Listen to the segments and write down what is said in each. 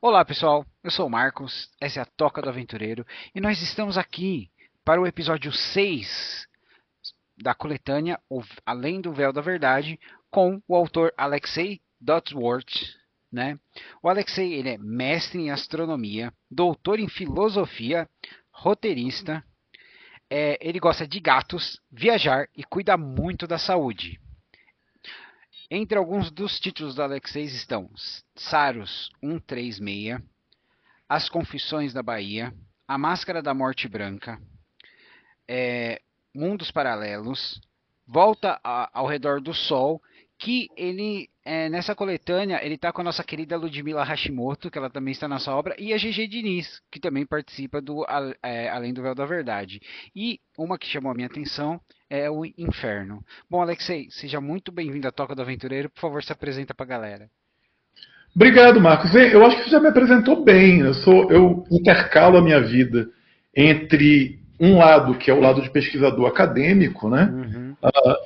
Olá pessoal, eu sou o Marcos, essa é a Toca do Aventureiro e nós estamos aqui para o episódio 6 da coletânea Além do Véu da Verdade com o autor Alexei Dodsworth, né? O Alexei ele é mestre em astronomia, doutor em filosofia, roteirista, ele gosta de gatos, viajar e cuida muito da saúde. Entre alguns dos títulos do Alexei estão Saros 136, As Confissões da Bahia, A Máscara da Morte Branca, Mundos Paralelos, ao Redor do Sol, que ele, nessa coletânea, ele está com a nossa querida Ludmila Hashimoto, que ela também está nessa obra, e a GG Diniz, que também participa do Além do Véu da Verdade. E uma que chamou a minha atenção é o Inferno. Bom, Alexei, seja muito bem-vindo à Toca do Aventureiro, por favor, se apresenta para a galera. Obrigado, Marcos. Eu acho que você já me apresentou bem. Eu intercalo a minha vida entre um lado, que é o lado de pesquisador acadêmico, né? Uhum.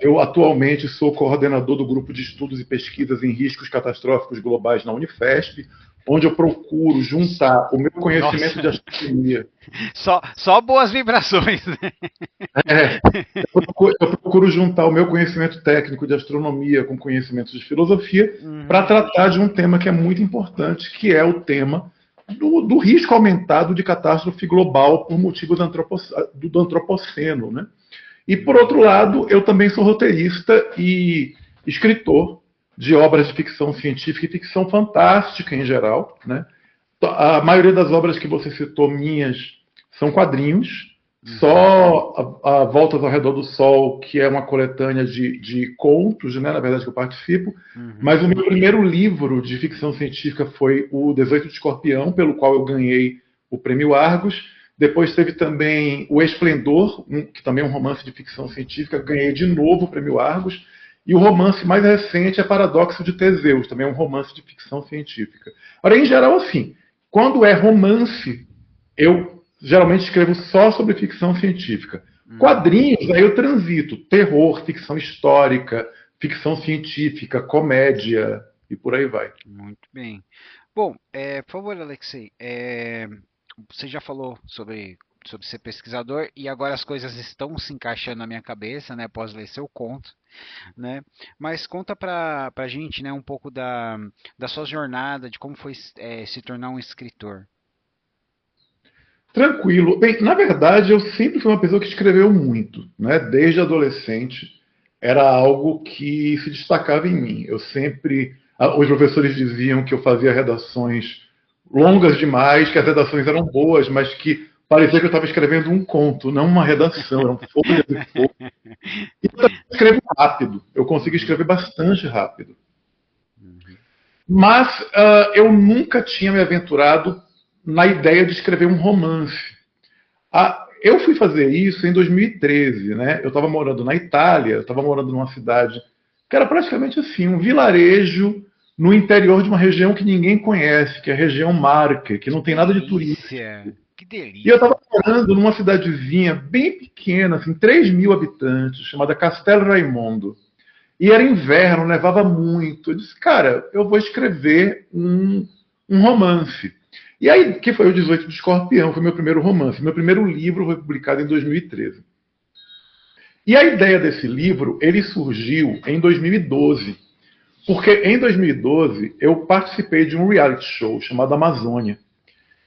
Eu atualmente sou coordenador do grupo de estudos e pesquisas em riscos catastróficos globais na Unifesp, onde eu procuro juntar o meu conhecimento Nossa, de astronomia. só boas vibrações, né? É, eu procuro juntar o meu conhecimento técnico de astronomia com conhecimentos de filosofia para Uhum. tratar de um tema que é muito importante, que é o tema do risco aumentado de catástrofe global por motivos do antropoceno. Né? E, por outro lado, eu também sou roteirista e escritor de obras de ficção científica e ficção fantástica em geral. Né? A maioria das obras que você citou minhas são quadrinhos. Uhum. Só a Voltas ao Redor do Sol, que é uma coletânea de contos, né, na verdade, que eu participo. Uhum. Mas o meu primeiro livro de ficção científica foi o 18 de Escorpião, pelo qual eu ganhei o Prêmio Argos. Depois teve também O Esplendor, que também é um romance de ficção científica, ganhei de novo o Prêmio Argos. E o romance mais recente é Paradoxo de Teseus, também é um romance de ficção científica. Ora, em geral, assim, quando é romance, eu geralmente escrevo só sobre ficção científica. Uhum. Quadrinhos, aí eu transito. Terror, ficção histórica, ficção científica, comédia e por aí vai. Muito bem. Bom, por favor, Alexei, você já falou sobre ser pesquisador e agora as coisas estão se encaixando na minha cabeça, né, após ler seu conto, né? Mas conta pra gente, né, um pouco da sua jornada, de como foi se tornar um escritor. Tranquilo. Bem, na verdade, eu sempre fui uma pessoa que escreveu muito, né? Desde adolescente, era algo que se destacava em mim. Eu sempre. Os professores diziam que eu fazia redações longas demais, que as redações eram boas, mas que parecia que eu estava escrevendo um conto, não uma redação, eram folhas e folhas. E eu também escrevo rápido, eu consigo Uhum. escrever bastante rápido. Uhum. Mas eu nunca tinha me aventurado na ideia de escrever um romance. Eu fui fazer isso em 2013, né? Eu estava morando na Itália, estava morando numa cidade que era praticamente assim, um vilarejo no interior de uma região que ninguém conhece, que é a região Marche, que não Que tem nada de turismo. delícia! Que E eu delícia! estava morando numa cidadezinha bem pequena, assim, 3 mil habitantes, chamada Castel Raimondo. E era inverno, nevava muito. Eu disse, cara, eu vou escrever um romance. E aí, que foi o 18 de Escorpião, foi meu primeiro romance. Meu primeiro livro foi publicado em 2013. E a ideia desse livro, ele surgiu em 2012. Porque em 2012 eu participei de um reality show chamado Amazônia.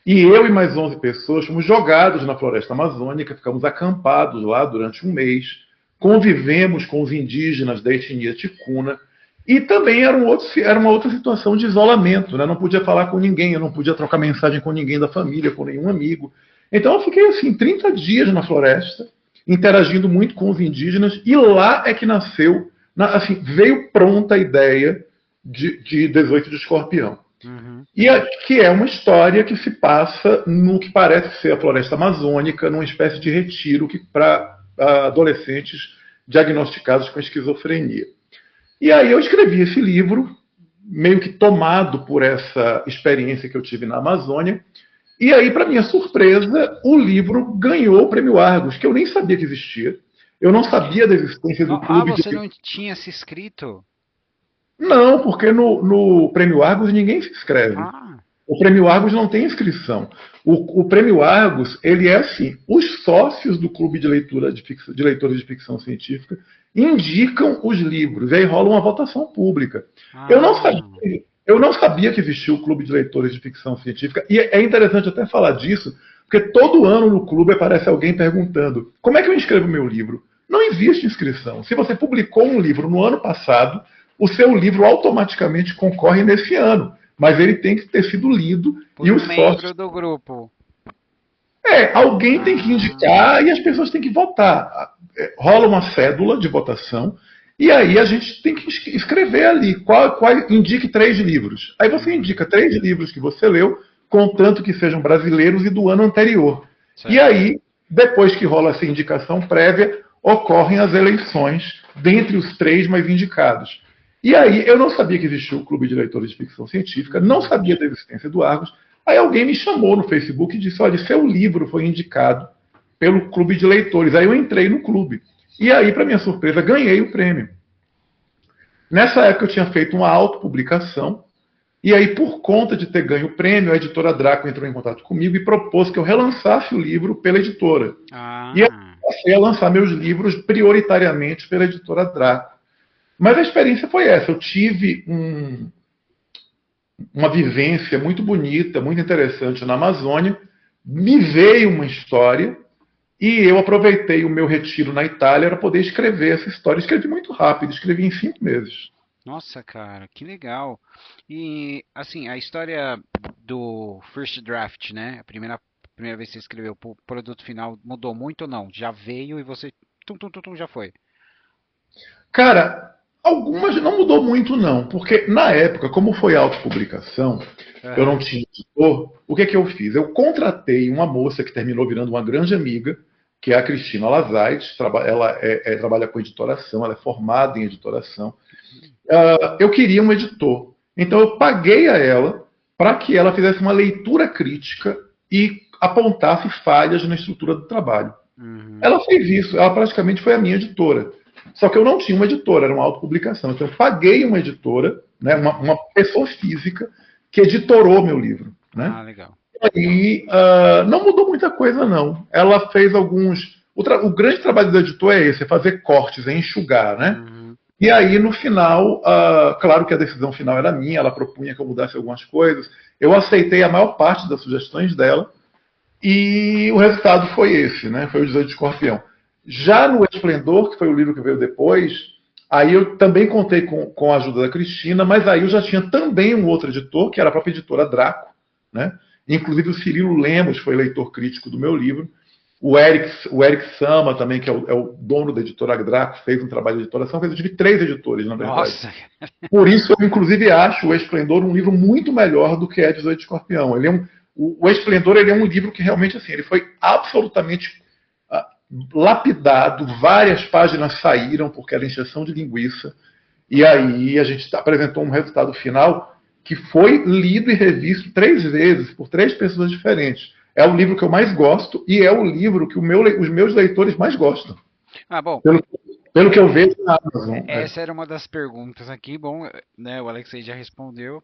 E eu e mais 11 pessoas fomos jogados na floresta amazônica, ficamos acampados lá durante um mês, convivemos com os indígenas da etnia ticuna, e também era uma outra situação de isolamento, né? Não podia falar com ninguém, eu não podia trocar mensagem com ninguém da família, com nenhum amigo. Então eu fiquei assim 30 dias na floresta, interagindo muito com os indígenas, e lá é que nasceu, assim, veio pronta a ideia de 18 de Escorpião. Uhum. Que é uma história que se passa no que parece ser a floresta amazônica, numa espécie de retiro para adolescentes diagnosticados com esquizofrenia. E aí eu escrevi esse livro, meio que tomado por essa experiência que eu tive na Amazônia. E aí, para minha surpresa, o livro ganhou o Prêmio Argos, que eu nem sabia que existia. Eu não sabia da existência do clube de. Você não tinha se inscrito? Não, porque no Prêmio Argos ninguém se inscreve. Ah. O Prêmio Argos não tem inscrição. O Prêmio Argos, ele é assim, os sócios do Clube de Leitura de Leitores de Ficção Científica indicam os livros, e aí rola uma votação pública. Eu não sabia, eu não sabia que existia o Clube de Leitores de Ficção Científica, e é interessante até falar disso, porque todo ano no clube aparece alguém perguntando: como é que eu inscrevo meu livro? Não existe inscrição. Se você publicou um livro no ano passado, o seu livro automaticamente concorre nesse ano. Mas ele tem que ter sido lido por e um os membro sócios. do grupo. Alguém tem que indicar e as pessoas têm que votar. Rola uma cédula de votação e aí a gente tem que escrever ali. Indique 3 livros. Aí você indica 3 livros que você leu, contanto que sejam brasileiros e do ano anterior. Certo. E aí, depois que rola essa indicação prévia, ocorrem as eleições dentre os 3 mais indicados. E aí, eu não sabia que existia o Clube de Leitores de Ficção Científica, não sabia da existência do Argos. Aí alguém me chamou no Facebook e disse: olha, seu livro foi indicado pelo Clube de Leitores. Aí eu entrei no clube. E aí, para minha surpresa, ganhei o prêmio. Nessa época eu tinha feito uma autopublicação, e aí, por conta de ter ganho o prêmio, a editora Draco entrou em contato comigo e propôs que eu relançasse o livro pela editora. E eu passei a lançar meus livros prioritariamente pela editora Draco. Mas a experiência foi essa. Eu tive uma vivência muito bonita, muito interessante na Amazônia. Me veio uma história e eu aproveitei o meu retiro na Itália para poder escrever essa história. Escrevi muito rápido, escrevi em 5 meses. Nossa, cara, que legal. E, assim, a história do First Draft, né? A primeira vez que você escreveu o produto final mudou muito ou não? Já veio e você já foi? Cara, algumas não mudou muito não, porque na época, como foi autopublicação, eu não tinha editor, o que eu fiz? Eu contratei uma moça que terminou virando uma grande amiga, que é a Cristina Lazaides. Ela trabalha com editoração, ela é formada em editoração. Eu queria um editor, então eu paguei a ela para que ela fizesse uma leitura crítica e apontasse falhas na estrutura do trabalho. Ela fez isso, ela praticamente foi a minha editora. Só que eu não tinha uma editora, era uma autopublicação. Então eu paguei uma editora, né, uma pessoa física, que editorou meu livro. Né? Legal. E não mudou muita coisa, não. Ela fez alguns... O grande trabalho do editor é esse, é fazer cortes, é enxugar, né? E aí, no final, claro que a decisão final era minha, ela propunha que eu mudasse algumas coisas. Eu aceitei a maior parte das sugestões dela e o resultado foi esse, né? Foi o 18 de Escorpião. Já no Esplendor, que foi o livro que veio depois, aí eu também contei com a ajuda da Cristina, mas aí eu já tinha também um outro editor, que era a própria editora Draco, né? Inclusive o Cirilo Lemos foi leitor crítico do meu livro. O Eric Sama também, que é o dono da editora Draco, fez um trabalho de editoração. Eu tive 3 editores, na verdade. Nossa. Por isso eu, inclusive, acho o Esplendor um livro muito melhor do que é 18 de Escorpião. O Esplendor, ele é um livro que realmente, assim, ele foi absolutamente lapidado. Várias páginas saíram porque era injeção de linguiça. E aí a gente apresentou um resultado final que foi lido e revisto 3 vezes por 3 pessoas diferentes. É o livro que eu mais gosto e é o livro que os meus leitores mais gostam. Bom. Pelo que eu vejo na Amazon. Essa era uma das perguntas aqui. Bom, né, o Alexei já respondeu.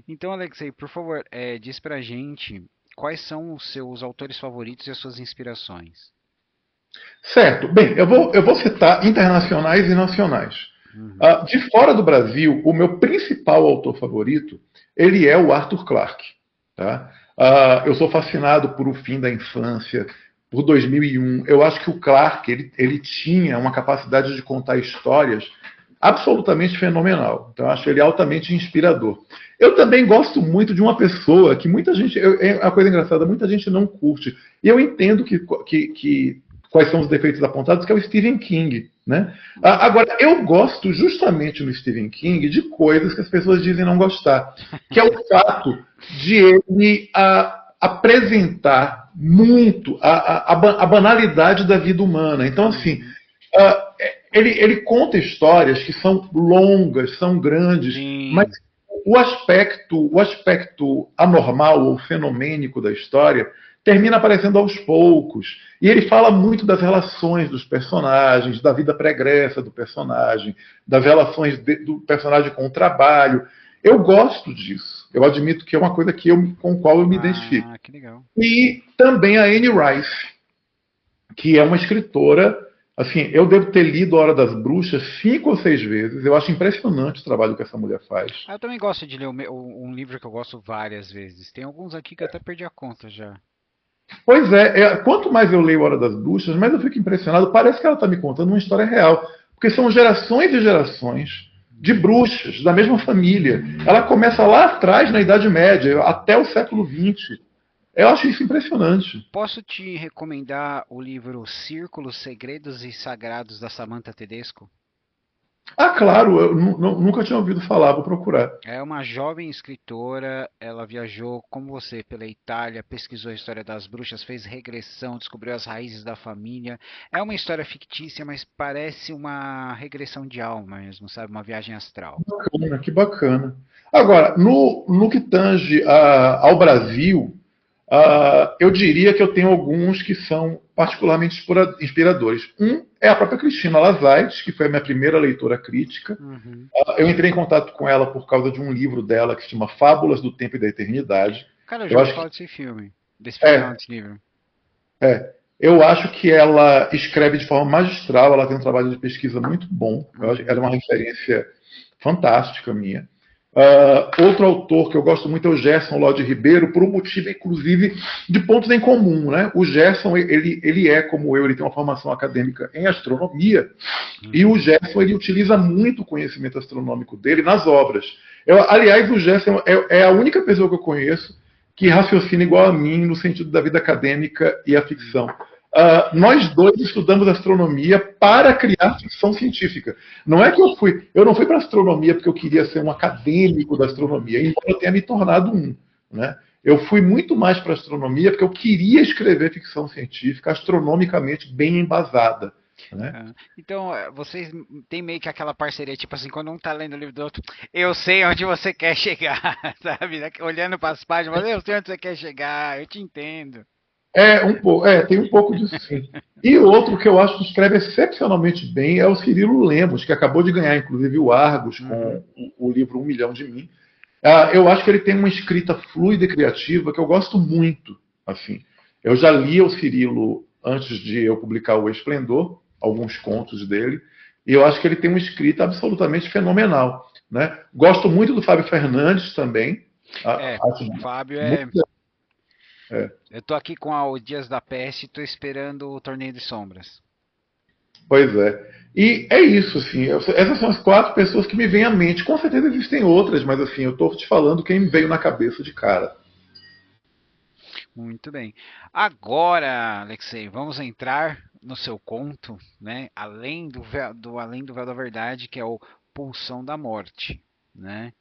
Então, Alexei, por favor, diz pra gente quais são os seus autores favoritos e as suas inspirações. Certo. Bem, eu vou citar internacionais e nacionais. De fora do Brasil, o meu principal autor favorito, ele é o Arthur Clarke. Tá? Eu sou fascinado por O Fim da Infância, por 2001. Eu acho que o Clarke ele tinha uma capacidade de contar histórias absolutamente fenomenal. Então eu acho ele altamente inspirador. Eu também gosto muito de uma pessoa que muita gente... É uma coisa engraçada, muita gente não curte. E eu entendo quais são os defeitos apontados, que é o Stephen King. Né? Agora, eu gosto justamente no Stephen King de coisas que as pessoas dizem não gostar, que é o fato de ele apresentar muito a banalidade da vida humana. Então, assim, ele conta histórias que são longas, são grandes, mas o aspecto anormal ou fenomênico da história termina aparecendo aos poucos. E ele fala muito das relações dos personagens, da vida pregressa do personagem, das relações do personagem com o trabalho. Eu gosto disso. Eu admito que é uma coisa com a qual eu me identifico. Ah, que legal. E também a Anne Rice, que é uma escritora. Assim, eu devo ter lido A Hora das Bruxas 5 ou 6 vezes. Eu acho impressionante o trabalho que essa mulher faz. Ah, eu também gosto de ler um livro que eu gosto várias vezes. Tem alguns aqui que eu até perdi a conta já. Pois quanto mais eu leio A Hora das Bruxas, mais eu fico impressionado. Parece que ela está me contando uma história real. Porque são gerações e gerações de bruxas, da mesma família. Ela começa lá atrás, na Idade Média, até o século XX. Eu acho isso impressionante. Posso te recomendar o livro Círculos, Segredos e Sagrados da Samantha Tedesco? Ah, claro, eu nunca tinha ouvido falar, vou procurar. É uma jovem escritora, ela viajou, como você, pela Itália, pesquisou a história das bruxas, fez regressão, descobriu as raízes da família. É uma história fictícia, mas parece uma regressão de alma mesmo, sabe? Uma viagem astral. Bacana, que bacana. Agora, no que tange ao Brasil, eu diria que eu tenho alguns que são particularmente inspiradores. Um é a própria Cristina Lazaites, que foi a minha primeira leitora crítica. Uhum. Eu entrei em contato com ela por causa de um livro dela que se chama Fábulas do Tempo e da Eternidade. Cara, eu já Eu ouvi acho falar que, desse filme não, é, desse livro. eu acho que ela escreve de forma magistral, ela tem um trabalho de pesquisa muito bom. Ela é Uhum. uma referência fantástica minha. Outro autor que eu gosto muito é o Gerson Lodi Ribeiro, por um motivo, inclusive, de pontos em comum. Né? O Gerson, ele é como eu, ele tem uma formação acadêmica em astronomia, e o Uhum. Gerson ele utiliza muito o conhecimento astronômico dele nas obras. Aliás, o Gerson é a única pessoa que eu conheço que raciocina igual a mim no sentido da vida acadêmica e a ficção. Nós dois estudamos astronomia para criar ficção científica. Não é que eu não fui para astronomia porque eu queria ser um acadêmico da astronomia, embora eu tenha me tornado um. Né? Eu fui muito mais para astronomia porque eu queria escrever ficção científica astronomicamente bem embasada. Né? Então, vocês têm meio que aquela parceria, tipo assim, quando um tá lendo o livro do outro, eu sei onde você quer chegar, sabe? Olhando para as páginas, mas eu sei onde você quer chegar, eu te entendo. Tem um pouco disso sim. E outro que eu acho que escreve excepcionalmente bem é o Cirilo Lemos, que acabou de ganhar, inclusive, o Argos Uhum. com o livro Um Milhão de Mim. Eu acho que ele tem uma escrita fluida e criativa que eu gosto muito. Assim, eu já li o Cirilo antes de eu publicar o Esplendor, alguns contos dele, e eu acho que ele tem uma escrita absolutamente fenomenal. Né? Gosto muito do Fábio Fernandes também. Acho O Fábio muito. É, Eu tô aqui com o Dias da Peste e tô esperando o Torneio de Sombras. Pois é. E é isso, assim. Essas são as 4 pessoas que me vêm à mente. Com certeza existem outras, mas assim, eu estou te falando quem me veio na cabeça de cara. Muito bem. Agora, Alexei, vamos entrar no seu conto, né? Além do véu da verdade, que é o Pulsão da Morte, né?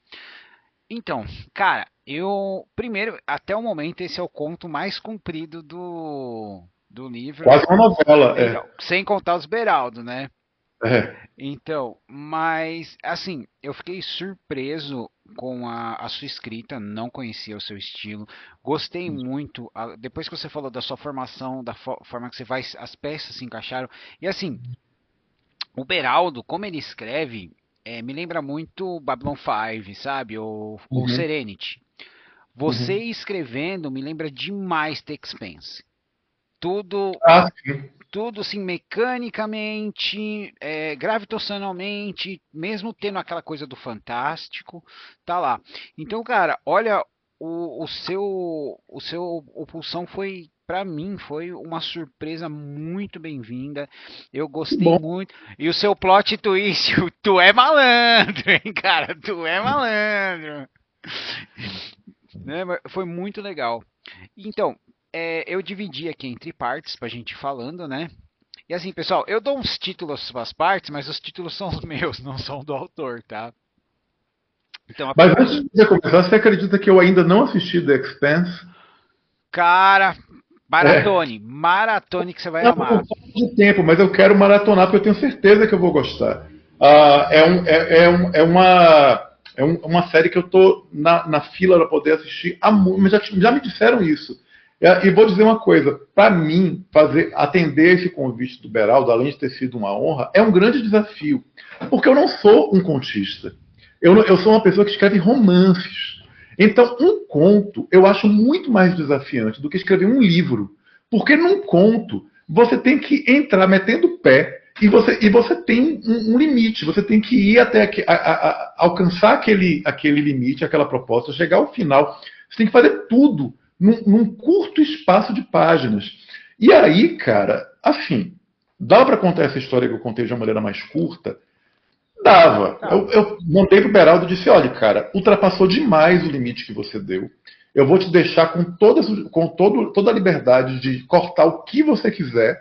Então, cara, eu primeiro, até o momento, esse é o conto mais comprido do livro. Quase uma novela. Então, sem contar os Beraldo, né? É. Então, mas assim, eu fiquei surpreso com a sua escrita, não conhecia o seu estilo, gostei muito. Depois que você falou da sua formação, da forma que você vai, as peças se encaixaram, e assim, o Beraldo, como ele escreve, me lembra muito Babylon 5, sabe? Ou Uhum, Serenity. Você uhum. escrevendo me lembra demais The Expanse. Tudo Ah, sim. tudo assim mecanicamente, gravitacionalmente, mesmo tendo aquela coisa do fantástico, tá lá. Então, cara, olha, o Pulsão foi para mim foi uma surpresa muito bem-vinda. Eu Que gostei bom. muito. E o seu plot twist, tu é malandro, hein, cara? Tu é malandro. Né? Foi muito legal. Então, eu dividi aqui entre partes pra gente ir falando, né? E assim, pessoal, eu dou uns títulos para as partes, mas os títulos são os meus, não são do autor, tá? Então, Mas antes de você começar, você acredita que eu ainda não assisti The Expanse? cara, É. maratone que você vai Não, por amar. falta de tempo, mas eu quero maratonar porque eu tenho certeza que eu vou gostar. Uma série que eu tô na fila para poder assistir há muito, mas já me disseram isso. E vou dizer uma coisa, para mim, atender esse convite do Beraldo, além de ter sido uma honra, é um grande desafio, porque eu não sou um contista. Eu sou uma pessoa que escreve romances. Então, um conto eu acho muito mais desafiante do que escrever um livro. Porque num conto, você tem que entrar metendo o pé e você tem um limite. Você tem que ir até alcançar aquele limite, aquela proposta, chegar ao final. Você tem que fazer tudo num curto espaço de páginas. E aí, cara, assim, dá para contar essa história que eu contei de uma maneira mais curta? Dava. Eu montei pro Beraldo e disse: olha, cara, ultrapassou demais o limite que você deu. Eu vou te deixar toda a liberdade de cortar o que você quiser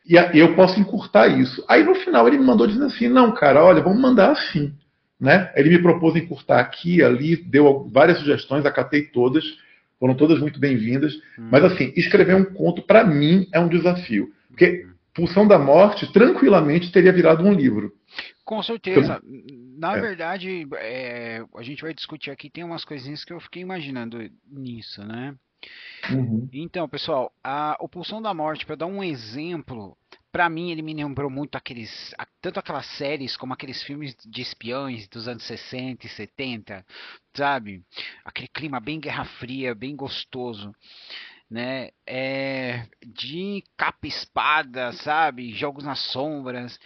e eu posso encurtar isso. Aí no final ele me mandou dizendo assim: não, cara, olha, vamos mandar assim. Né? Ele me propôs encurtar aqui, ali, deu várias sugestões, acatei todas, foram todas muito bem-vindas. Mas assim, escrever um conto para mim é um desafio. Porque Pulsão da Morte tranquilamente teria virado um livro. Com certeza. Então, Na verdade, a gente vai discutir aqui, tem umas coisinhas que eu fiquei imaginando nisso, né? uhum. Então, pessoal, o Pulsão da Morte, para dar um exemplo, para mim ele me lembrou muito tanto aquelas séries como aqueles filmes de espiões dos anos 60 e 70, sabe? Aquele clima bem Guerra Fria, bem gostoso, né? De capa e espada, sabe? Jogos nas sombras.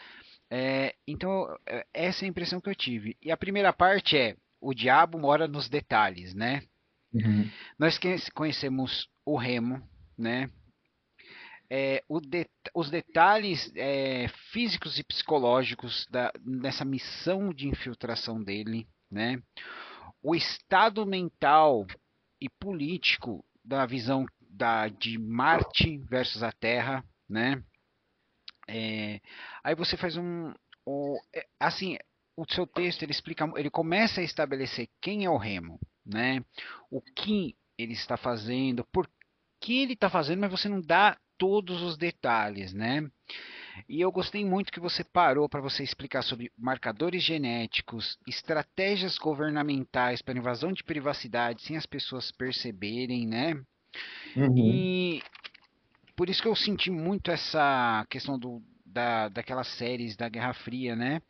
Então, essa é a impressão que eu tive. E a primeira parte é: o diabo mora nos detalhes, né? Uhum. Nós conhecemos o Remo, né? Os detalhes físicos e psicológicos dessa missão de infiltração dele, né? O estado mental e político da visão de Marte versus a Terra, né? Aí você faz assim, o seu texto ele explica, ele começa a estabelecer quem é o Remo, né? O que ele está fazendo, por que ele está fazendo, mas você não dá todos os detalhes, né? E eu gostei muito que você parou para você explicar sobre marcadores genéticos, estratégias governamentais para invasão de privacidade sem as pessoas perceberem, né? Uhum. E por isso que eu senti muito essa questão daquelas séries da Guerra Fria, né?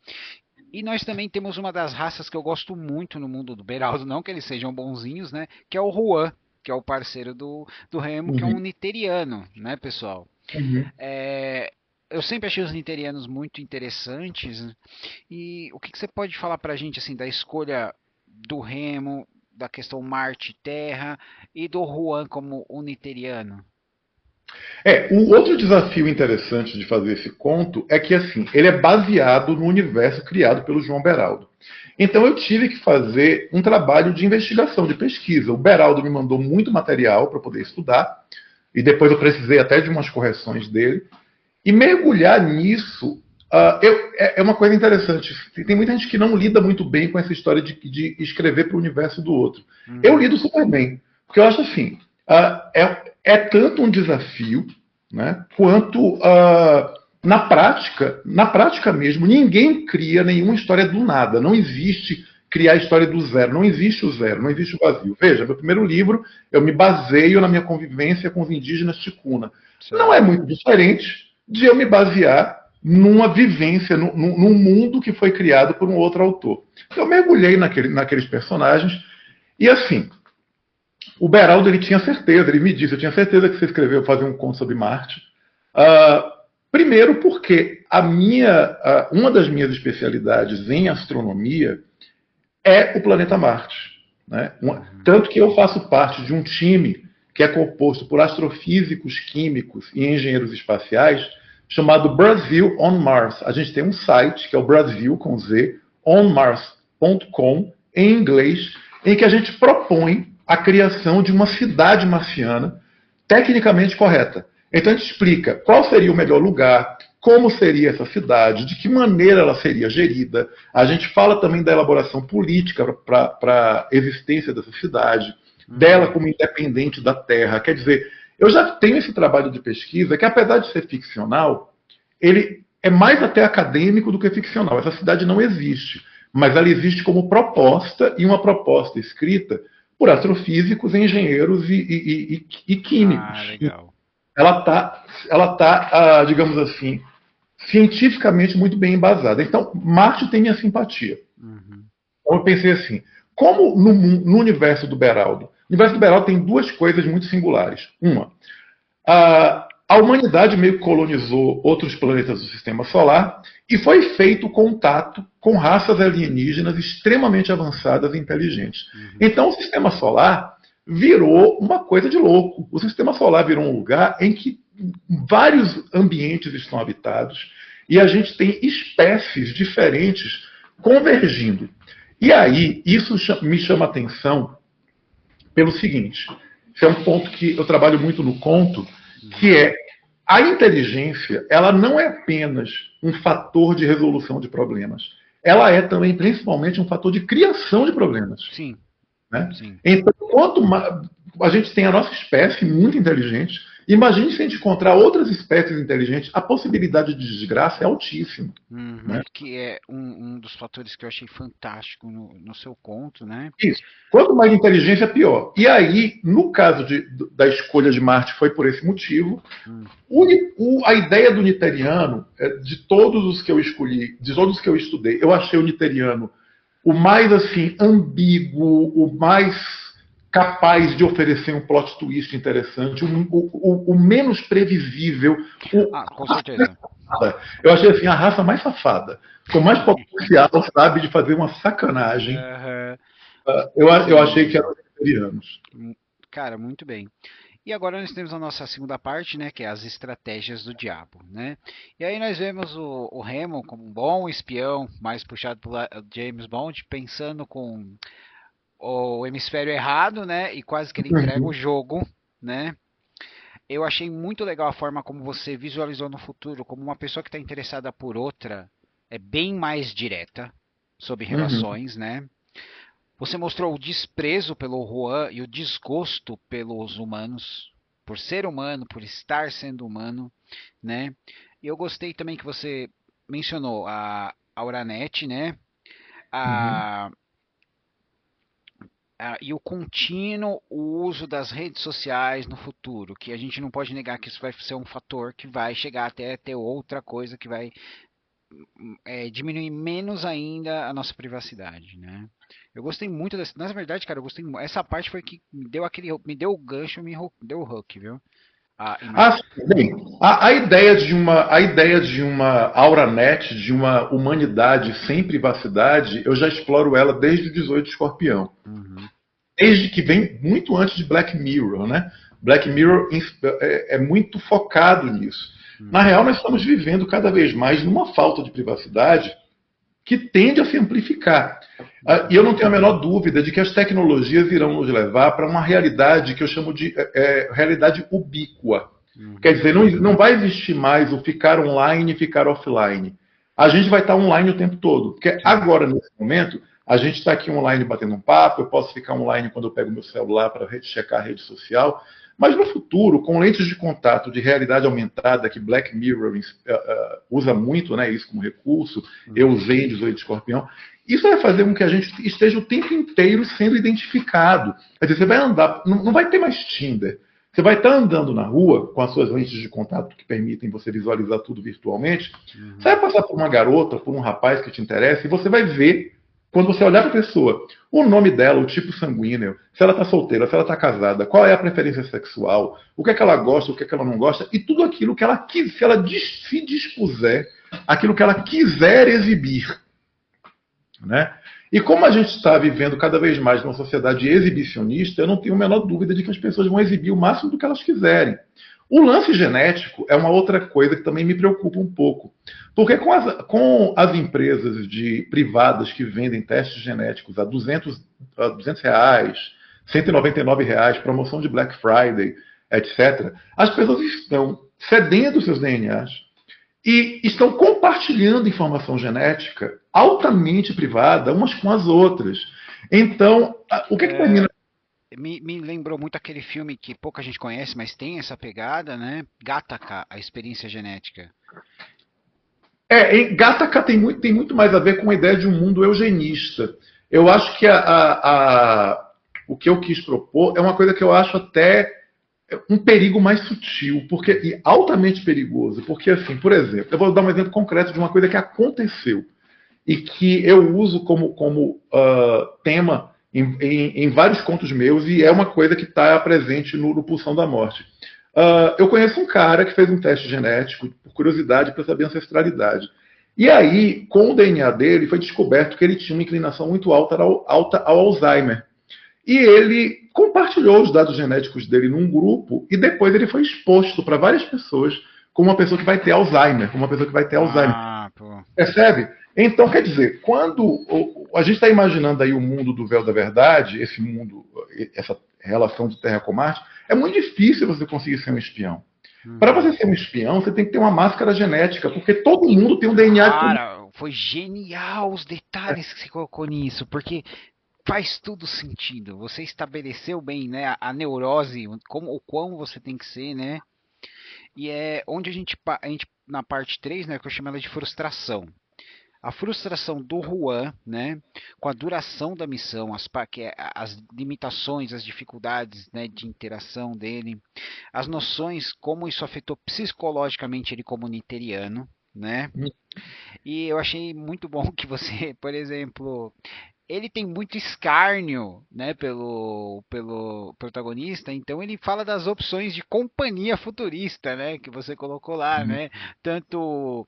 E nós também temos uma das raças que eu gosto muito no mundo do Beraldo, não que eles sejam bonzinhos, né? Que é o Juan, que é o parceiro do Remo, que é um Uhum. niteriano, né, pessoal? Uhum. Eu sempre achei os niterianos muito interessantes. E o que você pode falar pra gente, assim, da escolha do Remo, da questão Marte-Terra e do Juan como um niteriano? O outro desafio interessante de fazer esse conto é que assim, ele é baseado no universo criado pelo João Beraldo. Então eu tive que fazer um trabalho de investigação, de pesquisa. O Beraldo me mandou muito material para poder estudar, e depois eu precisei até de umas correções dele. E mergulhar nisso é uma coisa interessante. Tem muita gente que não lida muito bem com essa história de escrever para o universo do outro. Eu Uhum. lido super bem, porque eu acho assim, é tanto um desafio, né, quanto na prática mesmo, ninguém cria nenhuma história do nada. Não existe criar a história do zero. Não existe o zero, não existe o vazio. Veja, meu primeiro livro, eu me baseio na minha convivência com os indígenas ticuna. Não é Certo. muito diferente de eu me basear numa vivência, num mundo que foi criado por um outro autor. Então, eu mergulhei naqueles personagens e assim, o Beraldo ele tinha certeza, ele me disse, eu tinha certeza que você escreveu fazer um conto sobre Marte. Uh, Primeiro porque uma das minhas especialidades em astronomia é o planeta Marte. Né? Uhum. Tanto que eu faço parte de um time que é composto por astrofísicos, químicos e engenheiros espaciais, chamado Brasil on Mars. A gente tem um site que é o Brasil com Z, onmars.com, em inglês, em que a gente propõe a criação de uma cidade marciana tecnicamente correta. Então a gente explica qual seria o melhor lugar, como seria essa cidade, de que maneira ela seria gerida. A gente fala também da elaboração política para a existência dessa cidade, dela Uhum. como independente da terra. Quer dizer, eu já tenho esse trabalho de pesquisa que, apesar de ser ficcional, ele é mais até acadêmico do que ficcional. Essa cidade não existe, mas ela existe como proposta e uma proposta escrita por astrofísicos, engenheiros e Ah, químicos. legal. Digamos assim, cientificamente muito bem embasada. Então, Marte tem minha simpatia. Uhum. Então eu pensei assim, como no universo do Beraldo? O universo do Beraldo tem duas coisas muito singulares. Uma, a humanidade meio que colonizou outros planetas do sistema solar e foi feito contato com raças alienígenas extremamente avançadas e inteligentes. Então o sistema solar virou uma coisa de louco. O sistema solar virou um lugar em que vários ambientes estão habitados e a gente tem espécies diferentes convergindo. E aí, isso me chama a atenção pelo seguinte, esse é um ponto que eu trabalho muito no conto, que é a inteligência, ela não é apenas um fator de resolução de problemas, ela é também, principalmente, um fator de criação de problemas. Sim. Né? Sim. Então, quanto mais a gente tem a nossa espécie muito inteligente, imagine se a gente encontrar outras espécies inteligentes, a possibilidade de desgraça é altíssima. Né? Que é um dos fatores que eu achei fantástico no seu conto, né? Isso. Quanto mais inteligência, pior. E aí, no caso da escolha de Marte, foi por esse motivo. A ideia do Niteriano, de todos os que eu escolhi, de todos os que eu estudei, eu achei o Niteriano o mais assim ambíguo, o mais capaz de oferecer um plot twist interessante, o menos previsível. Com certeza. Eu achei assim, a raça mais safada, com mais potencial, sabe, de fazer uma sacanagem. Eu achei que eram os Niterianos. Cara, muito bem. E agora nós temos a nossa segunda parte, né, que é as estratégias do diabo, né? E aí nós vemos o Remo como um bom espião, mais puxado por James Bond, pensando com o hemisfério errado, né? E quase que ele entrega o jogo, né? Eu achei muito legal a forma como você visualizou no futuro, como uma pessoa que está interessada por outra é bem mais direta sobre relações, né? Você mostrou o desprezo pelo Juan e o desgosto pelos humanos, por ser humano, por estar sendo humano, né? E eu gostei também que você mencionou a Auranet, né? E o contínuo uso das redes sociais no futuro, que a gente não pode negar que isso vai ser um fator que vai chegar até ter outra coisa que vai diminuir menos ainda a nossa privacidade, né? Eu gostei muito dessa. Na verdade, cara, eu gostei. Essa parte foi que me deu o gancho, me deu o hook, viu? Bem, a ideia de uma AuraNet, de uma humanidade sem privacidade, eu já exploro ela desde o 18 Escorpião. Desde que vem muito antes de Black Mirror, né? Black Mirror é muito focado nisso. Na real, nós estamos vivendo cada vez mais numa falta de privacidade que tende a se amplificar. E eu não tenho a menor dúvida de que as tecnologias irão nos levar para uma realidade que eu chamo de realidade ubíqua. Quer dizer, não vai existir mais o ficar online e ficar offline. A gente vai estar online o tempo todo. Porque agora, nesse momento, a gente está aqui online batendo um papo, eu posso ficar online quando eu pego meu celular para checar a rede social. Mas no futuro, com lentes de contato de realidade aumentada, que Black Mirror usa muito, né, isso como recurso, eu usei em 18 Escorpião, isso vai fazer com que a gente esteja o tempo inteiro sendo identificado. Quer dizer, você vai andar, não vai ter mais Tinder. Você vai estar andando na rua com as suas lentes de contato que permitem você visualizar tudo virtualmente. Você vai passar por uma garota, por um rapaz que te interessa, e você vai ver, quando você olhar para a pessoa, o nome dela, o tipo sanguíneo, se ela está solteira, se ela está casada, qual é a preferência sexual, o que é que ela gosta, o que é que ela não gosta, e tudo aquilo que ela se ela se dispuser, aquilo que ela quiser exibir. Né? E como a gente está vivendo cada vez mais numa sociedade exibicionista, eu não tenho a menor dúvida de que as pessoas vão exibir o máximo do que elas quiserem. O lance genético é uma outra coisa que também me preocupa um pouco. Porque com as empresas privadas que vendem testes genéticos a R$ 200 reais, R$ 199, promoção de Black Friday, etc., as pessoas estão cedendo seus DNAs e estão compartilhando informação genética altamente privada umas com as outras. Então, o que termina... Me lembrou muito aquele filme que pouca gente conhece, mas tem essa pegada, né? Gattaca, a experiência genética. Gattaca tem muito mais a ver com a ideia de um mundo eugenista. Eu acho que o que eu quis propor é uma coisa que eu acho até um perigo mais sutil, e altamente perigoso. Porque, assim, por exemplo, eu vou dar um exemplo concreto de uma coisa que aconteceu. e que eu uso como tema em vários contos meus, e é uma coisa que está presente no Pulsão da Morte. Eu conheço um cara que fez um teste genético, por curiosidade, para saber ancestralidade. E aí, com o DNA dele, foi descoberto que ele tinha uma inclinação muito alta ao Alzheimer. E ele compartilhou os dados genéticos dele num grupo, e depois ele foi exposto para várias pessoas como uma pessoa que vai ter Alzheimer, como uma pessoa que vai ter Alzheimer. Pô. Percebe? Então, quer dizer, quando a gente está imaginando aí o mundo do véu da verdade, esse mundo, essa relação de Terra com Marte, é muito difícil você conseguir ser um espião. Para você ser um espião, você tem que ter uma máscara genética, porque todo mundo tem um DNA de todo mundo. Cara, foi genial os detalhes que você colocou nisso, porque faz tudo sentido. Você estabeleceu bem, né, a neurose, o quão você tem que ser, né? E é onde a gente na parte 3, né, que eu chamo ela de frustração. A frustração do Juan, né, com a duração da missão, as limitações, as dificuldades, né, de interação dele, as noções, como isso afetou psicologicamente ele como niteriano, né? E eu achei muito bom que você, por exemplo, ele tem muito escárnio, né, pelo protagonista, então ele fala das opções de companhia futurista, né, que você colocou lá, né, tanto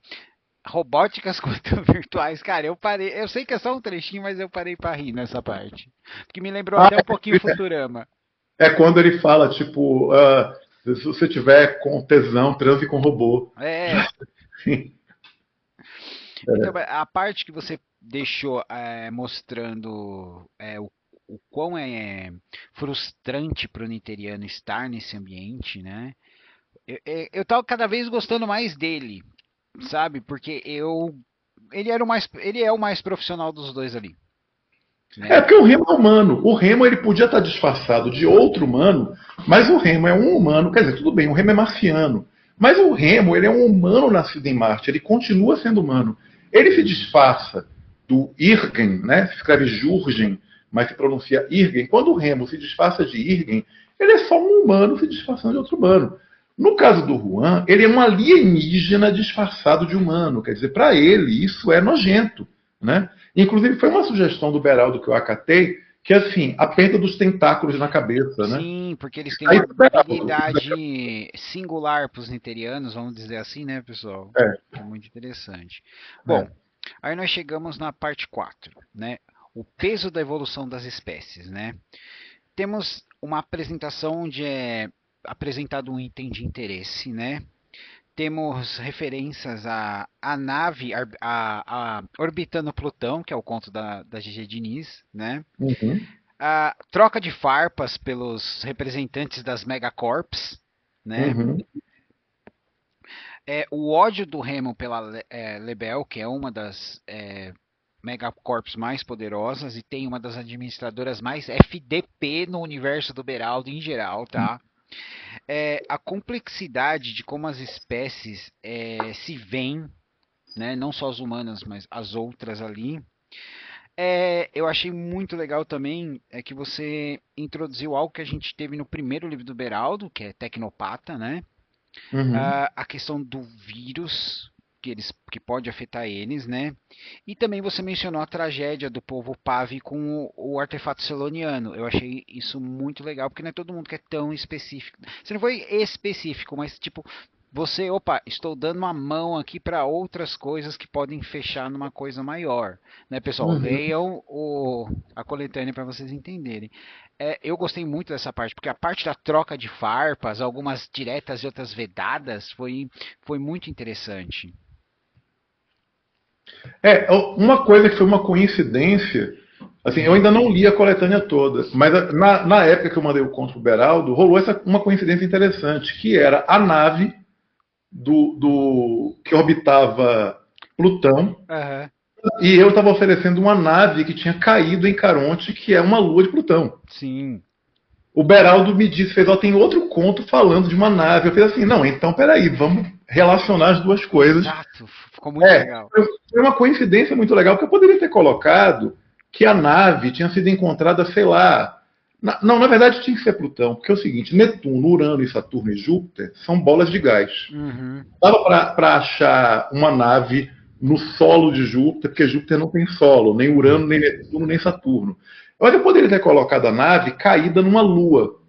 robóticas quanto virtuais. Cara, eu sei que é só um trechinho, mas eu parei pra rir nessa parte, porque me lembrou até um pouquinho Futurama. É quando ele fala, tipo, se você tiver com tesão, transe com robô. Então, a parte que você deixou mostrando o quão é frustrante para o niteriano estar nesse ambiente, né? Eu tava cada vez gostando mais dele, sabe? Porque ele é o mais profissional dos dois ali. Né? É porque o Remo é humano. O Remo ele podia estar disfarçado de outro humano, mas o Remo é um humano. Quer dizer, tudo bem, o Remo é marciano. Mas o Remo ele é um humano nascido em Marte. Ele continua sendo humano. Ele se disfarça do Irgen, né? Se escreve Jurgen, mas se pronuncia Irgen. Quando o Remo se disfarça de Irgen, ele é só um humano se disfarçando de outro humano. No caso do Juan, ele é um alienígena disfarçado de humano. Quer dizer, para ele, isso é nojento. Né? Inclusive, foi uma sugestão do Beraldo que eu acatei, que assim, a perda dos tentáculos na cabeça. Sim, né? porque eles têm uma habilidade singular para os niterianos, vamos dizer assim, né, pessoal? É muito interessante. Bom, aí nós chegamos na parte 4, né? O peso da evolução das espécies, né? Temos uma apresentação onde é apresentado um item de interesse, né? Temos referências à nave orbitando Plutão, que é o conto da GG Diniz, né? Uhum. A troca de farpas pelos representantes das megacorps, né? Uhum. O ódio do Remo pela Lebel, que é uma das megacorps mais poderosas e tem uma das administradoras mais FDP no universo do Beraldo em geral, tá? A complexidade de como as espécies se veem, né? Não só as humanas, mas as outras ali. Eu achei muito legal também que você introduziu algo que a gente teve no primeiro livro do Beraldo, que é Tecnopata, né? Uhum. A questão do vírus que pode afetar eles, né? E também você mencionou a tragédia do povo Pavi com o artefato seloniano. Eu achei isso muito legal, porque não é todo mundo que é tão específico. Você não foi específico, mas tipo, você, estou dando uma mão aqui para outras coisas que podem fechar numa coisa maior, né, pessoal? Leiam a coletânea para vocês entenderem. Eu gostei muito dessa parte, porque a parte da troca de farpas, algumas diretas e outras vedadas, foi muito interessante. Uma coisa que foi uma coincidência, assim, eu ainda não li a coletânea toda, mas na época que eu mandei o conto pro Beraldo, rolou uma coincidência interessante, que era a nave que orbitava Plutão, e eu estava oferecendo uma nave que tinha caído em Caronte, que é uma lua de Plutão. Sim. O Beraldo me disse, tem outro conto falando de uma nave. Eu fiz assim, não, então peraí, vamos relacionar as duas coisas. Exato, ficou muito legal. Foi uma coincidência muito legal, porque eu poderia ter colocado que a nave tinha sido encontrada, sei lá... Não, na verdade tinha que ser Plutão, porque é o seguinte, Netuno, Urano, e Saturno e Júpiter são bolas de gás. Dava para achar uma nave no solo de Júpiter, porque Júpiter não tem solo, nem Urano, nem Netuno, nem Saturno. Mas eu poderia ter colocado a nave caída numa lua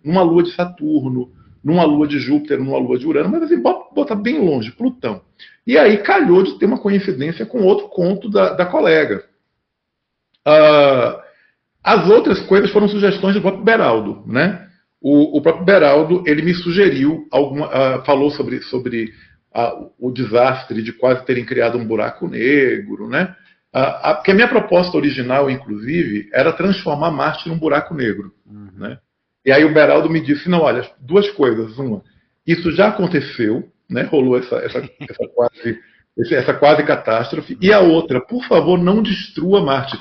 de Saturno, numa lua de Júpiter, numa lua de Urano, mas assim, bota bem longe, Plutão. E aí calhou de ter uma coincidência com outro conto da colega. As outras coisas foram sugestões do próprio Beraldo, né? O próprio Beraldo, ele me sugeriu, falou sobre o desastre de quase terem criado um buraco negro, né? Porque a minha proposta original, inclusive, era transformar Marte num buraco negro, né? E aí o Beraldo me disse, não, olha, duas coisas. Uma, isso já aconteceu, né? Rolou essa quase catástrofe. E a outra, por favor, não destrua Marte.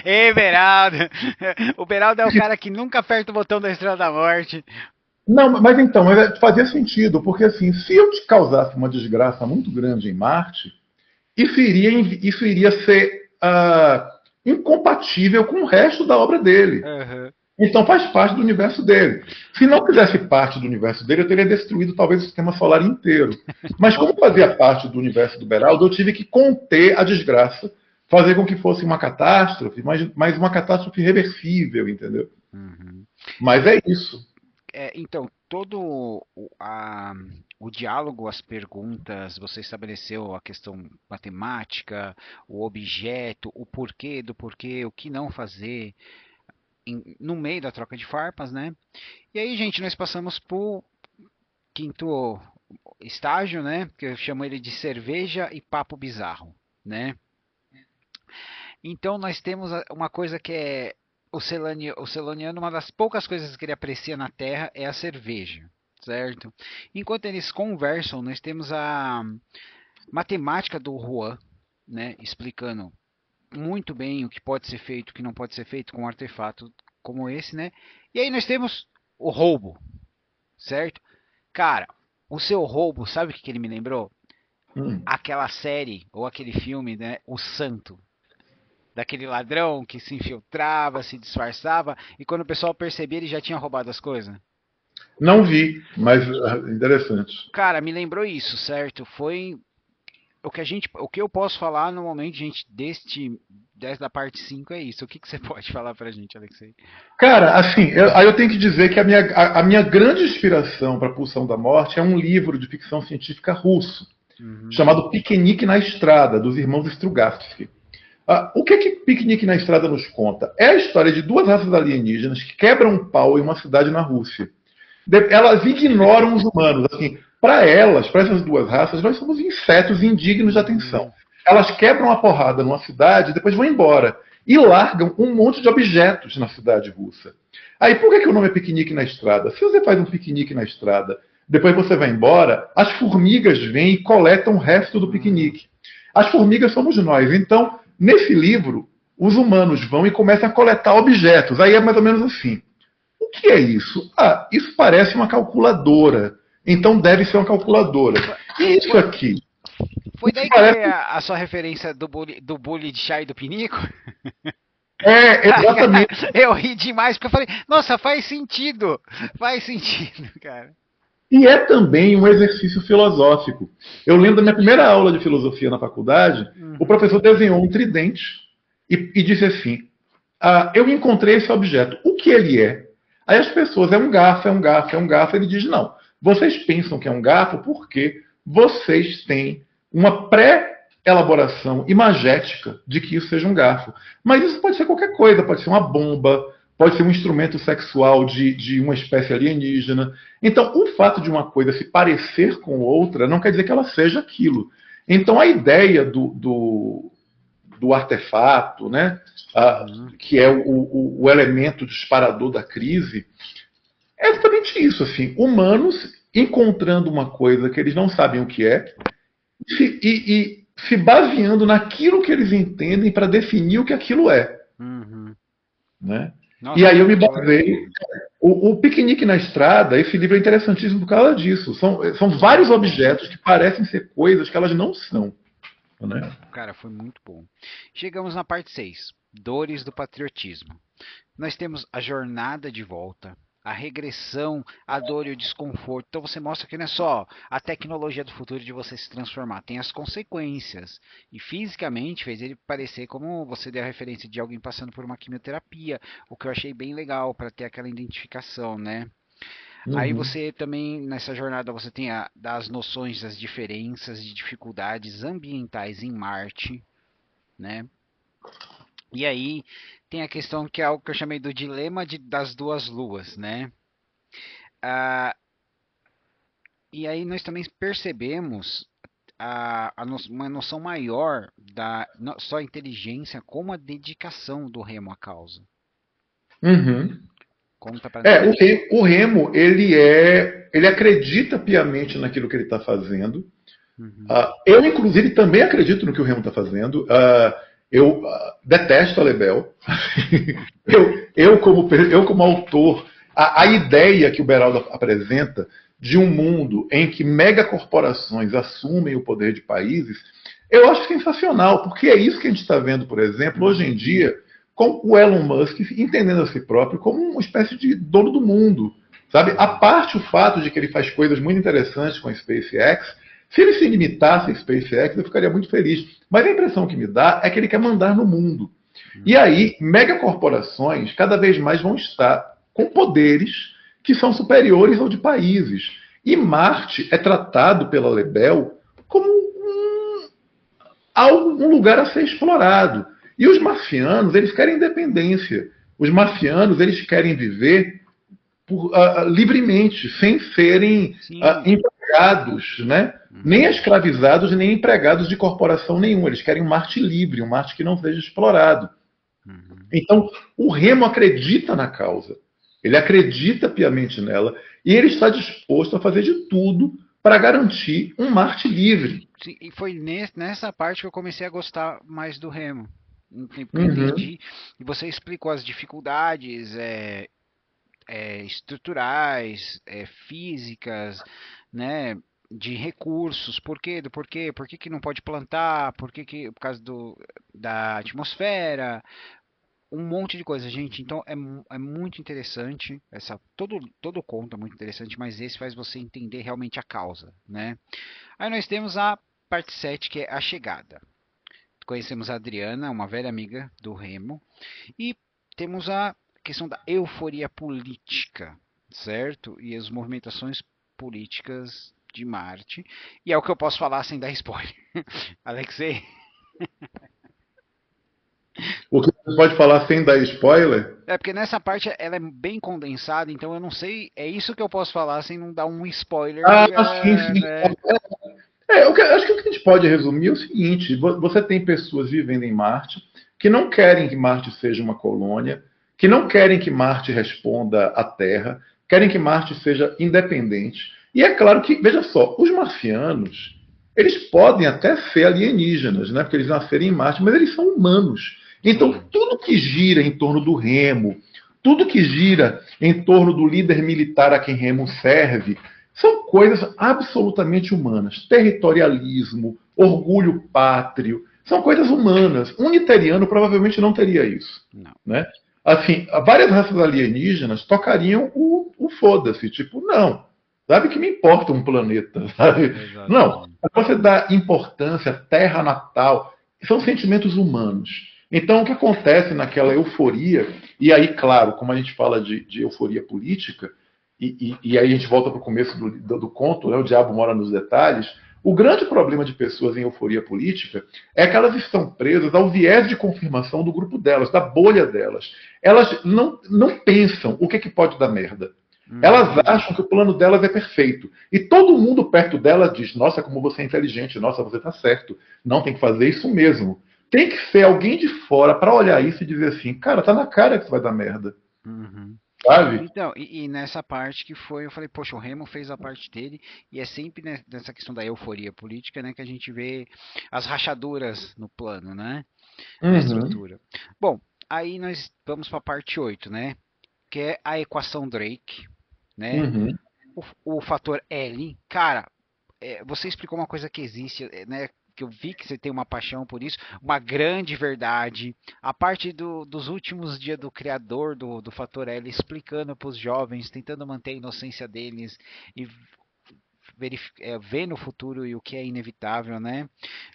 Ei, Beraldo! O Beraldo é o cara que nunca aperta o botão da Estrela da Morte. Não, mas então, fazia sentido, porque assim, se eu te causasse uma desgraça muito grande em Marte, isso iria ser incompatível com o resto da obra dele. Uhum. Então faz parte do universo dele. Se não fizesse parte do universo dele, eu teria destruído talvez o sistema solar inteiro. Mas como fazia parte do universo do Beraldo, eu tive que conter a desgraça, fazer com que fosse uma catástrofe, mas uma catástrofe reversível, entendeu? Uhum. Mas é isso. Então, todo o diálogo, as perguntas, você estabeleceu a questão matemática, o objeto, o porquê do porquê, o que não fazer, no meio da troca de farpas, né? E aí, gente, nós passamos pro quinto estágio, né? Que eu chamo ele de cerveja e papo bizarro, né? Então, nós temos uma coisa que é o celoniano, uma das poucas coisas que ele aprecia na Terra é a cerveja, certo? Enquanto eles conversam, nós temos a matemática do Juan, né, explicando muito bem o que pode ser feito, o que não pode ser feito com um artefato como esse, né? E aí nós temos o roubo, certo? Cara, o seu roubo, sabe o que ele me lembrou? Aquela série ou aquele filme, né? O Santo, daquele ladrão que se infiltrava, se disfarçava, e quando o pessoal percebia, ele já tinha roubado as coisas. Não vi, mas interessante. Cara, me lembrou isso, certo? Foi o que eu posso falar no momento, gente, da parte 5 é isso. O que você pode falar pra gente, Alexei? Cara, assim, aí eu tenho que dizer que a minha grande inspiração para a Pulsão da Morte é um livro de ficção científica russo, chamado Piquenique na Estrada, dos irmãos Strugatsky. O que Piquenique na Estrada nos conta? É a história de duas raças alienígenas que quebram um pau em uma cidade na Rússia. Elas ignoram os humanos. Assim, para essas duas raças, nós somos insetos indignos de atenção. Elas quebram a porrada numa cidade e depois vão embora. E largam um monte de objetos na cidade russa. Aí por que o nome é Piquenique na Estrada? Se você faz um piquenique na estrada, depois você vai embora, as formigas vêm e coletam o resto do piquenique. As formigas somos nós. Então, nesse livro, os humanos vão e começam a coletar objetos. Aí é mais ou menos assim. O que é isso? Isso parece uma calculadora. Então deve ser uma calculadora. E isso aqui? Foi daí que veio a sua referência do bully de chá e do pinico? Exatamente. Eu ri demais, porque eu falei, nossa, faz sentido. Faz sentido, cara. E é também um exercício filosófico. Eu lembro da minha primeira aula de filosofia na faculdade, o professor desenhou um tridente e disse assim, eu encontrei esse objeto, o que ele é? Aí as pessoas, é um garfo, é um garfo, é um garfo. Ele diz, não, vocês pensam que é um garfo porque vocês têm uma pré-elaboração imagética de que isso seja um garfo. Mas isso pode ser qualquer coisa, pode ser uma bomba, pode ser um instrumento sexual de uma espécie alienígena. Então, o fato de uma coisa se parecer com outra não quer dizer que ela seja aquilo. Então, a ideia do artefato, né, que é o elemento disparador da crise, é exatamente isso. Assim, humanos encontrando uma coisa que eles não sabem o que é e se baseando naquilo que eles entendem para definir o que aquilo é. Né? Nossa, e aí eu me basei. O Piquenique na Estrada, esse livro é interessantíssimo por causa disso. São vários objetos que parecem ser coisas que elas não são. Né? Cara, foi muito bom. Chegamos na parte 6, Dores do Patriotismo. Nós temos a jornada de volta, a regressão, a dor e o desconforto. Então você mostra que não é só a tecnologia do futuro de você se transformar, tem as consequências. E fisicamente fez ele parecer como você deu a referência de alguém passando por uma quimioterapia, o que eu achei bem legal para ter aquela identificação, né? Aí Uhum. você também, nessa jornada, você tem das noções das diferenças e dificuldades ambientais em Marte, né? E aí tem a questão que é algo que eu chamei do dilema das duas luas, né? Ah, e aí nós também percebemos uma noção maior da não só a inteligência, como a dedicação do Remo à causa. Uhum. Conta pra É, nós. o Remo, ele acredita piamente naquilo que ele está fazendo. Uhum, Eu, inclusive, também acredito no que o Remo está fazendo. Eu detesto a Lebel. Eu, como autor, a ideia que o Beraldo apresenta de um mundo em que megacorporações assumem o poder de países, eu acho sensacional, porque é isso que a gente está vendo, por exemplo, hoje em uhum, dia, com o Elon Musk entendendo a si próprio como uma espécie de dono do mundo. Sabe? A uhum, parte o fato de que ele faz coisas muito interessantes com a SpaceX, se ele se limitasse a SpaceX, eu ficaria muito feliz. Mas a impressão que me dá é que ele quer mandar no mundo. E uhum. aí, megacorporações cada vez mais vão estar com poderes que são superiores ao de países. E Marte é tratado pela Lebel como um lugar a ser explorado. E os marcianos, eles querem independência. Os marcianos, eles querem viver livremente, sem serem Sim. empregados, né? Nem Uhum, escravizados, nem empregados de corporação nenhuma. Eles querem um Marte livre, um Marte que não seja explorado. uhum. Então, o Remo acredita na causa. Ele acredita piamente nela e ele está disposto a fazer de tudo para garantir um Marte livre. Sim, e foi nessa parte que eu comecei a gostar mais do Remo. Porque eu Uhum. entendi e você explicou as dificuldades estruturais, físicas, né, de recursos, por que que não pode plantar, por causa da atmosfera, um monte de coisa, gente. Então é muito interessante, todo o conto é muito interessante, mas esse faz você entender realmente a causa, né? Aí nós temos a parte 7 que é a chegada. Conhecemos a Adriana, uma velha amiga do Remo, e temos a questão da euforia política, certo? E as movimentações políticas de Marte. E é o que eu posso falar sem dar spoiler. Alexei? O que você pode falar sem dar spoiler? É porque nessa parte ela é bem condensada, então eu não sei. É isso que eu posso falar sem não dar um spoiler, Ah, sim, sim. né? Acho que o que a gente pode resumir é o seguinte: você tem pessoas vivendo em Marte que não querem que Marte seja uma colônia, que não querem que Marte responda à Terra, querem que Marte seja independente. E é claro que, veja só, os marcianos, eles podem até ser alienígenas, né, porque eles nasceram em Marte, mas eles são humanos. Então, Sim. tudo que gira em torno do Remo, tudo que gira em torno do líder militar a quem Remo serve, são coisas absolutamente humanas. Territorialismo, orgulho pátrio, são coisas humanas. Um niteriano provavelmente não teria isso. Não. Né? Assim, várias raças alienígenas tocariam o foda-se, tipo, não. Sabe que me importa um planeta, sabe? Não. Exatamente. Você dá importância, terra natal, são sentimentos humanos. Então, o que acontece naquela euforia, e aí, claro, como a gente fala de euforia política, e aí a gente volta para o começo do conto, né, o diabo mora nos detalhes. O grande problema de pessoas em euforia política é que elas estão presas ao viés de confirmação do grupo delas, da bolha delas. Elas não pensam o que, que pode dar merda. Elas Uhum. acham que o plano delas é perfeito. E todo mundo perto dela diz: Nossa, como você é inteligente, nossa, você está certo. Não tem que fazer isso mesmo. Tem que ser alguém de fora para olhar isso e dizer assim: Cara, tá na cara que isso vai dar merda. Uhum. Sabe? Então, e nessa parte que foi, eu falei, poxa, o Remo fez a parte dele, e é sempre nessa questão da euforia política, né, que a gente vê as rachaduras no plano, né, na Uhum, estrutura. Bom, aí nós vamos para a parte 8, né, que é a equação Drake, né, uhum. o fator L. Cara, você explicou uma coisa que existe, né, que eu vi que você tem uma paixão por isso, uma grande verdade. A parte dos últimos dias do criador do Fator L explicando para os jovens, tentando manter a inocência deles e ver no futuro e o que é inevitável, né?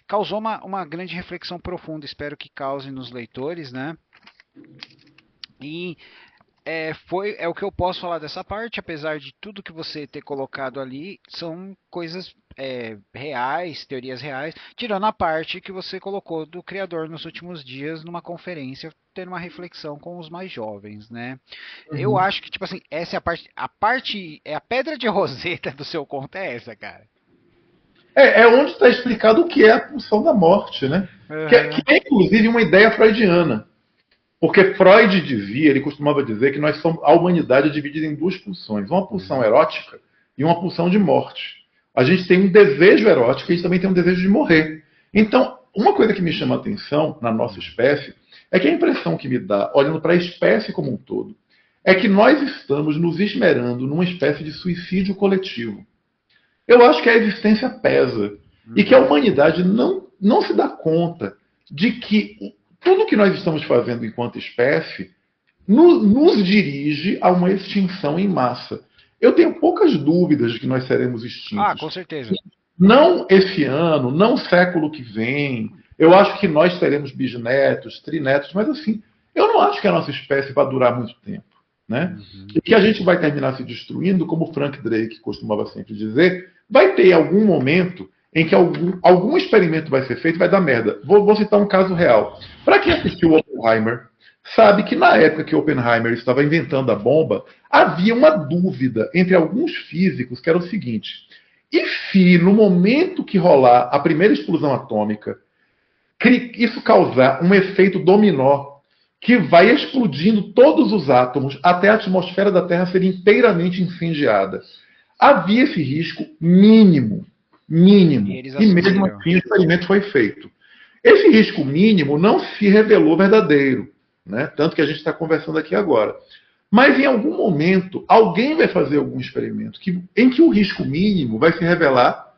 Causou uma grande reflexão profunda, espero que cause nos leitores, né? E é o que eu posso falar dessa parte, apesar de tudo que você ter colocado ali, são coisas reais, teorias reais, tirando a parte que você colocou do criador nos últimos dias numa conferência, tendo uma reflexão com os mais jovens, né? Eu Uhum. acho que, tipo assim, essa é a parte, é a pedra de roseta do seu conto é essa, cara. É onde está explicado o que é a pulsão da morte, né? Que Aham. é inclusive uma ideia freudiana. Porque Freud dizia, ele costumava dizer que nós somos, a humanidade é dividida em duas pulsões, uma pulsão Uhum. erótica e uma pulsão de morte. A gente tem um desejo erótico e a gente também tem um desejo de morrer. Então, uma coisa que me chama a atenção na nossa espécie é que a impressão que me dá, olhando para a espécie como um todo, é que nós estamos nos esmerando numa espécie de suicídio coletivo. Eu acho que a existência pesa e que a Uhum. humanidade não se dá conta de que tudo que nós estamos fazendo enquanto espécie nos dirige a uma extinção em massa. Eu tenho poucas dúvidas de que nós seremos Ah, extintos. com certeza. Não esse ano, não século que vem. Eu acho que nós teremos bisnetos, trinetos, mas assim, eu não acho que a nossa espécie vai durar muito tempo. Né? Uhum. E que a gente vai terminar se destruindo, como Frank Drake costumava sempre dizer, vai ter algum momento em que algum experimento vai ser feito e vai dar merda. Vou citar um caso real. Para quem assistiu Oppenheimer, sabe que na época que Oppenheimer estava inventando a bomba, havia uma dúvida entre alguns físicos que era o seguinte: e se no momento que rolar a primeira explosão atômica, isso causar um efeito dominó que vai explodindo todos os átomos até a atmosfera da Terra ser inteiramente incendiada? Havia esse risco mínimo, E mínimo, eles e mesmo assumiram. assim o experimento foi feito. Esse risco mínimo não se revelou verdadeiro, né? Tanto que a gente está conversando aqui agora. Mas em algum momento, alguém vai fazer algum experimento em que o risco mínimo vai se revelar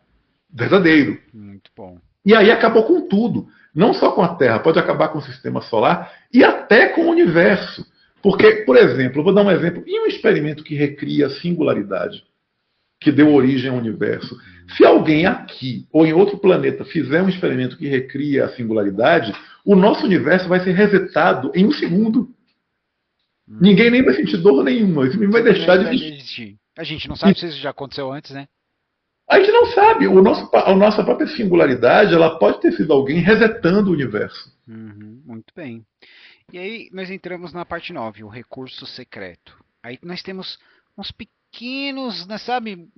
verdadeiro. Muito bom. E aí acabou com tudo. Não só com a Terra, pode acabar com o sistema solar e até com o universo. Porque, por exemplo, eu vou dar um exemplo, em um experimento que recria a singularidade, que deu origem ao universo, se alguém aqui ou em outro planeta fizer um experimento que recria a singularidade, o nosso universo vai ser resetado em um segundo. Ninguém Uhum. nem vai sentir dor nenhuma, isso vai deixar Simplesmente de vai existir. desistir. A gente não sabe se isso já aconteceu antes, né? A gente não sabe. A nossa própria singularidade ela pode ter sido alguém resetando o universo. Uhum. Muito bem. E aí nós entramos na parte 9, o recurso secreto. Aí nós temos uns pequenos, né, sabe,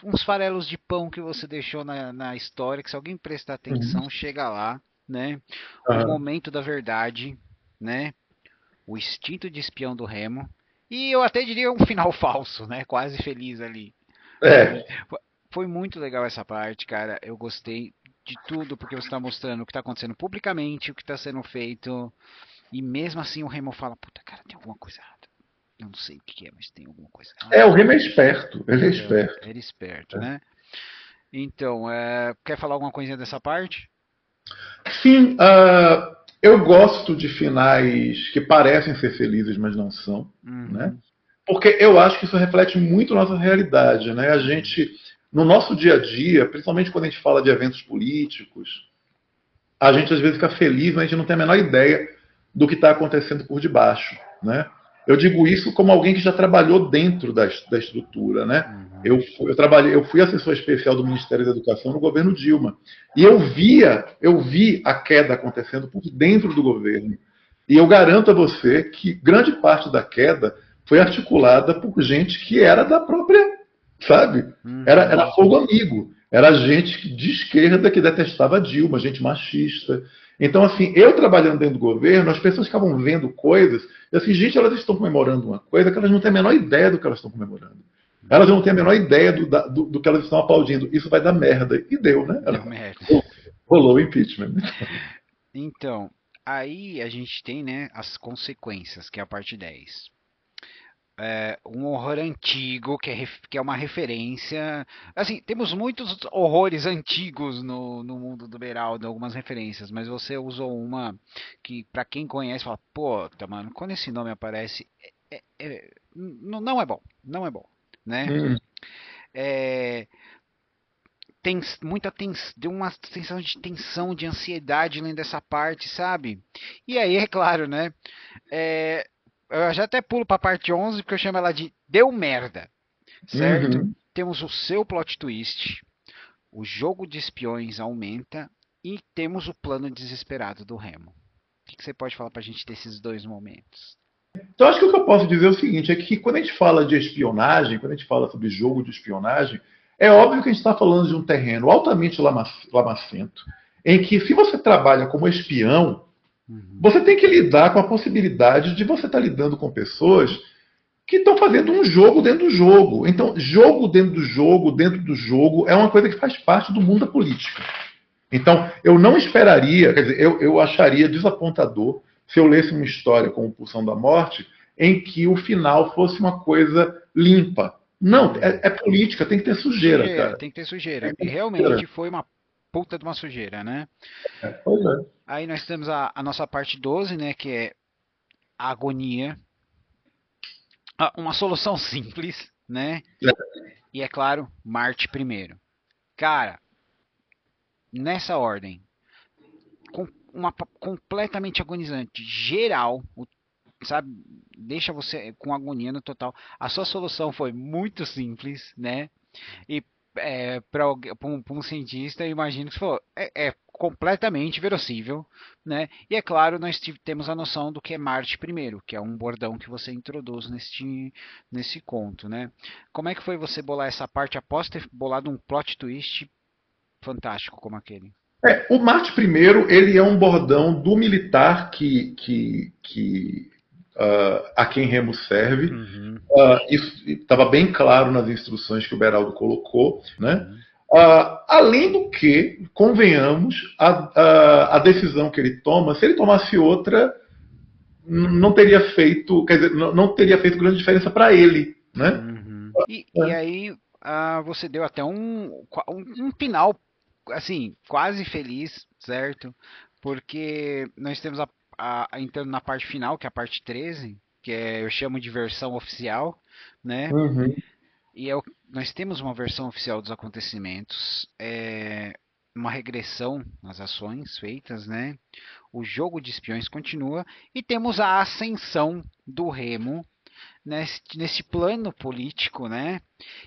uns farelos de pão que você deixou na história, que se alguém prestar Uhum. atenção, chega lá, né? O Uhum. momento da verdade, né? O instinto de espião do Remo. E eu até diria um final falso, né? Quase feliz ali. Né? É, Foi muito legal essa parte, cara. Eu gostei de tudo, porque você está mostrando o que está acontecendo publicamente, o que está sendo feito. E mesmo assim o Remo fala, puta, cara, tem alguma coisa errada. Eu não sei o que é, mas tem alguma coisa o errada. Remo é esperto. Ele é Então, esperto. era esperto, né? Então, quer falar alguma coisinha dessa parte? Sim, eu gosto de finais que parecem ser felizes, mas não são. Né? Uhum, Porque eu acho que isso reflete muito nossa realidade. Né? A uhum, gente, no nosso dia a dia, principalmente quando a gente fala de eventos políticos, a gente às vezes fica feliz, mas a gente não tem a menor ideia do que está acontecendo por debaixo. Né? Eu digo isso como alguém que já trabalhou dentro da estrutura. Né? uhum. Eu fui assessor especial do Ministério da Educação no governo Dilma. E eu vi a queda acontecendo por dentro do governo. E eu garanto a você que grande parte da queda foi articulada por gente que era da própria, sabe? Era Uhum. fogo amigo. Era gente de esquerda que detestava Dilma, gente machista. Então, assim, eu trabalhando dentro do governo, as pessoas ficavam vendo coisas, e assim, gente, elas estão comemorando uma coisa que elas não têm a menor ideia do que elas estão comemorando. Elas não têm a menor ideia do que elas estão aplaudindo. Isso vai dar merda. E deu, né? Deu merda. Rolou o impeachment. Então, aí a gente tem, né, as consequências, que é a parte 10. um horror antigo que é uma referência. Assim, temos muitos horrores antigos no mundo do Beraldo, algumas referências, mas você usou uma que, pra quem conhece, fala, pô, tá, mano, quando esse nome aparece, não é bom, não é bom, né? Hum. É, tem muita deu uma sensação de tensão, de ansiedade lendo essa parte, sabe? E aí, é claro, né? É, eu já até pulo pra parte 11, porque eu chamo ela de Deu Merda, certo? Uhum. Temos o seu plot twist, o jogo de espiões aumenta e temos o plano desesperado do Remo. O que você pode falar pra gente desses dois momentos? Então, acho que o que eu posso dizer é o seguinte: é que quando a gente fala de espionagem, quando a gente fala sobre jogo de espionagem, é óbvio que a gente está falando de um terreno altamente lamacento, em que, se você trabalha como espião, Uhum. você tem que lidar com a possibilidade de você estar lidando com pessoas que estão fazendo um jogo dentro do jogo. Então, jogo dentro do jogo, é uma coisa que faz parte do mundo da política. Então, eu não esperaria, quer dizer, eu acharia desapontador se eu lesse uma história como Pulsão da Morte em que o final fosse uma coisa limpa. Não, Uhum. é política, tem que ter sujeira, Sujeira, cara. tem que ter Tem sujeira. que E ter sujeira. realmente foi uma puta de uma sujeira, né? Pois é. Aí nós temos a nossa parte 12, né? Que é a agonia. Uma solução simples, né? E é claro, Marte primeiro. Cara, nessa ordem, uma completamente agonizante, geral, sabe? Deixa você com agonia no total. A sua solução foi muito simples, né? E para um cientista, eu imagino que for, é completamente verossível, né? E é claro, nós temos a noção do que é Marte primeiro, que é um bordão que você introduz nesse conto, né? Como é que foi você bolar essa parte após ter bolado um plot twist fantástico como aquele? O Marte primeiro, ele é um bordão do militar a quem Remo serve. Uhum, Isso estava bem claro nas instruções que o Beraldo colocou, né? uhum, Além do que, convenhamos, a decisão que ele toma, se ele tomasse outra, não teria feito, quer dizer, não teria feito grande diferença para ele, né? uhum. E aí, você deu até um final, assim, quase feliz, certo? Porque nós temos entrando na parte final, que é a parte 13, que eu chamo de versão oficial, né? Uhum. E nós temos uma versão oficial dos acontecimentos, uma regressão nas ações feitas, né? O jogo de espiões continua e temos a ascensão do Remo nesse plano político, né?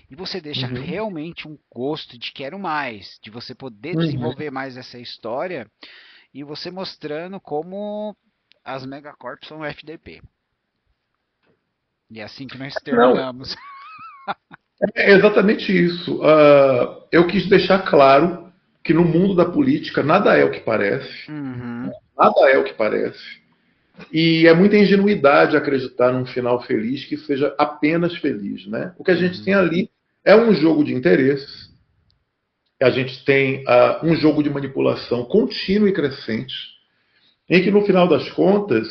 E você deixa Uhum. realmente um gosto de quero mais, de você poder Uhum. desenvolver mais essa história e você mostrando como as megacorps são o FDP. E é assim que nós Não, terminamos. é exatamente isso. Eu quis deixar claro que no mundo da política nada é o que parece. Uhum, Nada é o que parece. E é muita ingenuidade acreditar num final feliz que seja apenas feliz, né? O que a gente tem uhum, ali é um jogo de interesses, a gente tem um jogo de manipulação contínuo e crescente, em que no final das contas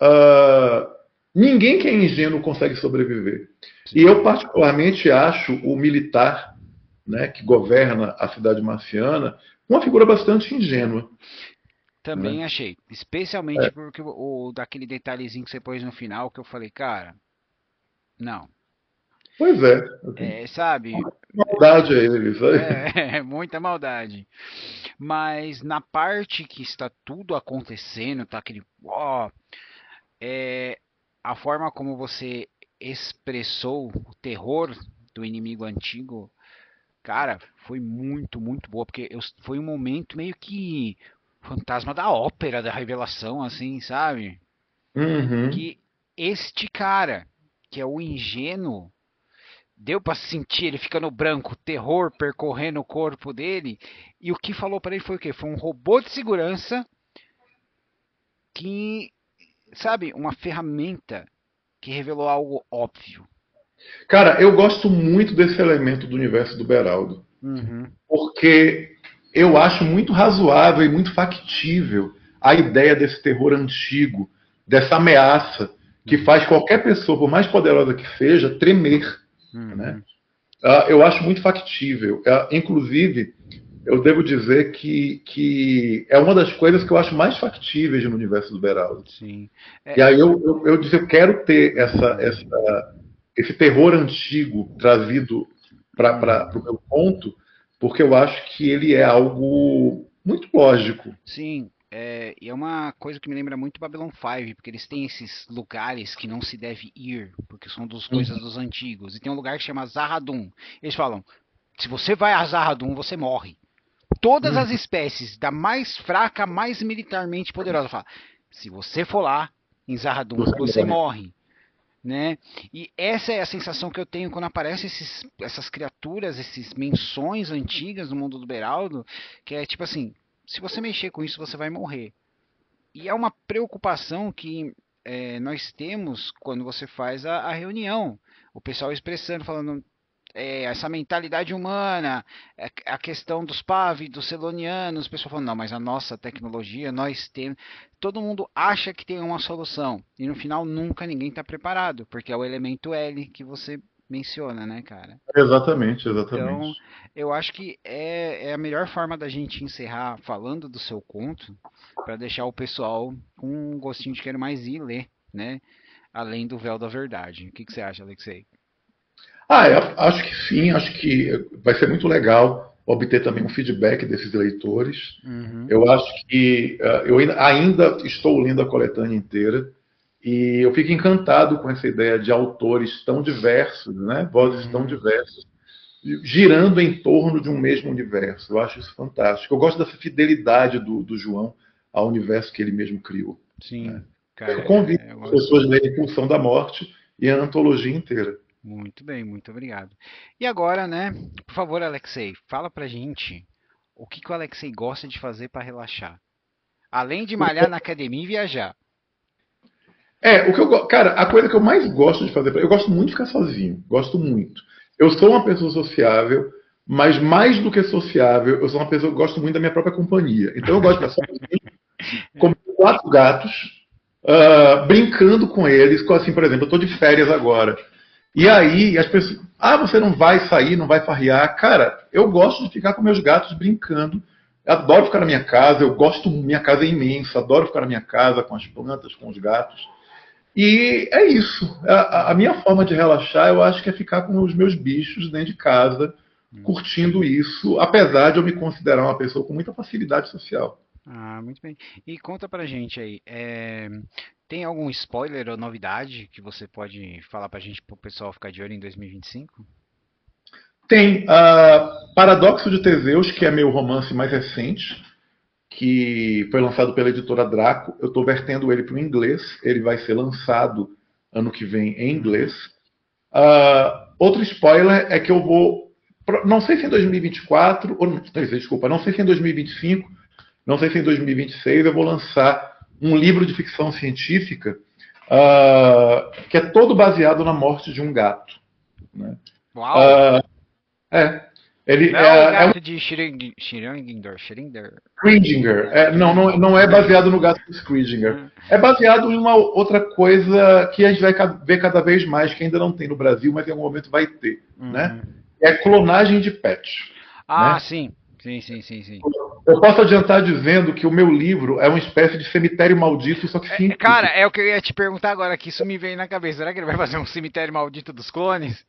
uh, ninguém que é ingênuo consegue sobreviver. E eu sim. particularmente acho o militar, né, que governa a cidade marciana uma figura bastante ingênua. Né? Também achei. Especialmente porque daquele detalhezinho que você pôs no final que eu falei, cara, não. Pois é, Sabe? maldade a ele, sabe? Muita maldade. Mas na parte que está tudo acontecendo, tá aquele. Ó, a forma como você expressou o terror do inimigo antigo, cara, foi muito, muito boa. Porque foi um momento meio que fantasma da ópera, da revelação, assim, sabe? Uhum. Que este cara, que é o ingênuo, deu pra sentir ele ficando branco, terror percorrendo o corpo dele. E o que falou para ele foi o quê? Foi um robô de segurança que, sabe, uma ferramenta que revelou algo óbvio. Cara, eu gosto muito desse elemento do universo do Beraldo, Uhum, porque eu acho muito razoável e muito factível a ideia desse terror antigo, dessa ameaça que faz qualquer pessoa, por mais poderosa que seja, tremer. Né? Uhum. Eu acho muito factível. Inclusive, eu devo dizer que é uma das coisas que eu acho mais factíveis no universo do Beraldo. Sim. E aí eu quero ter Uhum. esse terror antigo trazido para Uhum. o meu ponto, porque eu acho que ele é algo muito lógico. Sim, e é uma coisa que me lembra muito Babylon 5, porque eles têm esses lugares que não se deve ir, porque são das coisas Uhum, dos antigos. E tem um lugar que chama Zahadum. Eles falam, se você vai a Zahadum, você morre. Todas uhum, as espécies, da mais fraca, mais militarmente poderosa, falam, se você for lá em Zahadum, você você morre. morre. Né? E essa é a sensação que eu tenho quando aparecem essas criaturas, essas menções antigas no mundo do Beraldo, que é tipo assim, se você mexer com isso, você vai morrer. E é uma preocupação que nós temos quando você faz a reunião. O pessoal expressando, falando, essa mentalidade humana, a questão dos PAV, dos Selonianos, o pessoal falando, não, mas a nossa tecnologia, nós temos. Todo mundo acha que tem uma solução. E no final nunca ninguém está preparado, porque é o elemento L que você menciona, né, cara? Exatamente, exatamente. Então, eu acho que é a melhor forma da gente encerrar falando do seu conto, para deixar o pessoal com um gostinho de quero mais ir ler, né? Além do véu da verdade. O que, que você acha, Alexei? Eu acho que sim, acho que vai ser muito legal obter também um feedback desses leitores. Uhum, Eu acho que eu ainda estou lendo a coletânea inteira e eu fico encantado com essa ideia de autores tão diversos, né? Vozes tão uhum. diversas, girando em torno de um mesmo universo. Eu acho isso fantástico. Eu gosto dessa fidelidade do João ao universo que ele mesmo criou. Né? Sim, cara, Eu convido eu as gosto pessoas a muito. lerem Pulsão da Morte e a antologia inteira. Muito bem, muito obrigado. E agora, né? Por favor, Alexei, fala pra gente o que, que o Alexei gosta de fazer para relaxar. Além de malhar na academia e viajar. Cara, a coisa que eu mais gosto de fazer, eu gosto muito de ficar sozinho, gosto muito. Eu sou uma pessoa sociável, mas mais do que sociável, eu sou uma pessoa que gosto muito da minha própria companhia. Então eu gosto de ficar sozinho, com 4 gatos, brincando com eles, assim, por exemplo, eu estou de férias agora. E aí as pessoas, você não vai sair, não vai farrear. Cara, eu gosto de ficar com meus gatos brincando. Eu adoro ficar na minha casa, minha casa é imensa, adoro ficar na minha casa com as plantas, com os gatos. E é isso. A Uhum, minha forma de relaxar, eu acho que é ficar com os meus bichos dentro de casa, muito bem. curtindo isso, apesar de eu me considerar uma pessoa com muita facilidade social. Ah, muito bem. E conta pra gente aí, tem algum spoiler ou novidade que você pode falar pra gente pro pessoal ficar de olho em 2025? Tem Paradoxo de Teseus, que é meu romance mais recente, que foi lançado pela editora Draco. Eu estou vertendo ele para o inglês. Ele vai ser lançado ano que vem em inglês. Uhum. Outro spoiler é que eu vou. Não sei se em 2024, ou não sei, desculpa, não sei se em 2025, não sei se em 2026 eu vou lançar um livro de ficção científica que é todo baseado na morte de um gato. Né? Uau! É. Ele Não é o é um gato de Schringer. Schrödinger. Schringer. Não é baseado no gato do Schrödinger. É baseado em uma outra coisa que a gente vai ver cada vez mais, que ainda não tem no Brasil, mas em algum momento vai ter. Né? Uhum. É clonagem de pet. Ah, Né? sim. Sim, sim, sim, sim. Eu posso adiantar dizendo que o meu livro é uma espécie de cemitério maldito, só que Cara, científico. é o que eu ia te perguntar agora, que isso me veio na cabeça. Será que ele vai fazer um cemitério maldito dos clones?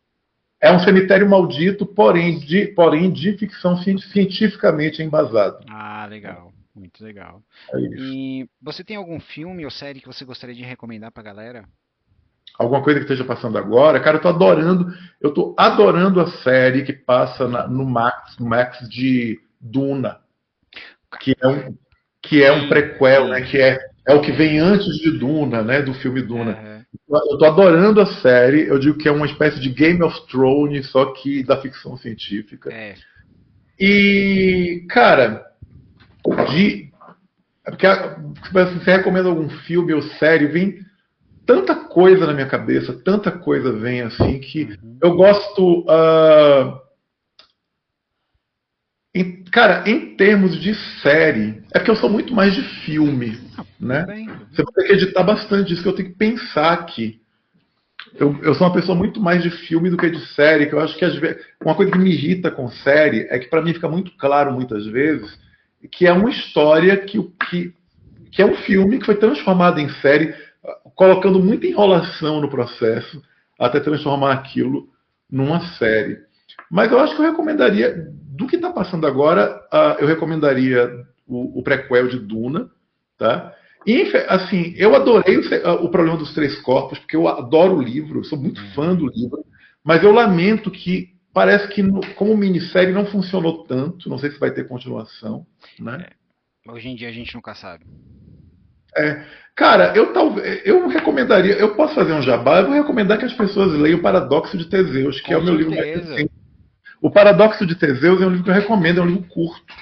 É um cemitério maldito, porém de ficção cientificamente embasado. Ah, legal. Muito legal. É isso. E você tem algum filme ou série que você gostaria de recomendar pra galera? Alguma coisa que esteja passando agora. Cara, eu tô adorando a série que passa no Max de Duna, que é um, que é um Sim, prequel, né? sim. É o que vem antes de Duna, né? Do filme Duna. Aham. Eu tô adorando a série. Eu digo que é uma espécie de Game of Thrones, só que da ficção científica. É. E, cara, de. É porque, se você recomenda algum filme ou série, vem tanta coisa na minha cabeça, tanta coisa vem assim que Uhum. eu gosto. Cara, em termos de série, é porque eu sou muito mais de filme, Tudo né? bem. Você vai ter que editar bastante isso, que eu tenho que pensar aqui. Eu sou uma pessoa muito mais de filme do que de série, que eu acho que às vezes, uma coisa que me irrita com série é que para mim fica muito claro muitas vezes que é uma história que é um filme que foi transformado em série, colocando muita enrolação no processo até transformar aquilo numa série. Mas eu acho que eu recomendaria, do que está passando agora, eu recomendaria o prequel de Duna, tá? E, assim, eu adorei o Problema dos Três Corpos, porque eu adoro o livro, sou muito fã do livro, mas eu lamento que parece que como minissérie não funcionou tanto, não sei se vai ter continuação, né? É, hoje em dia a gente nunca sabe. É, cara, eu recomendaria, eu posso fazer um jabá, eu vou recomendar que as pessoas leiam o Paradoxo de Teseus, que é Com o meu livro mais certeza. recente. O Paradoxo de Teseus é um livro que eu recomendo, é um livro curto.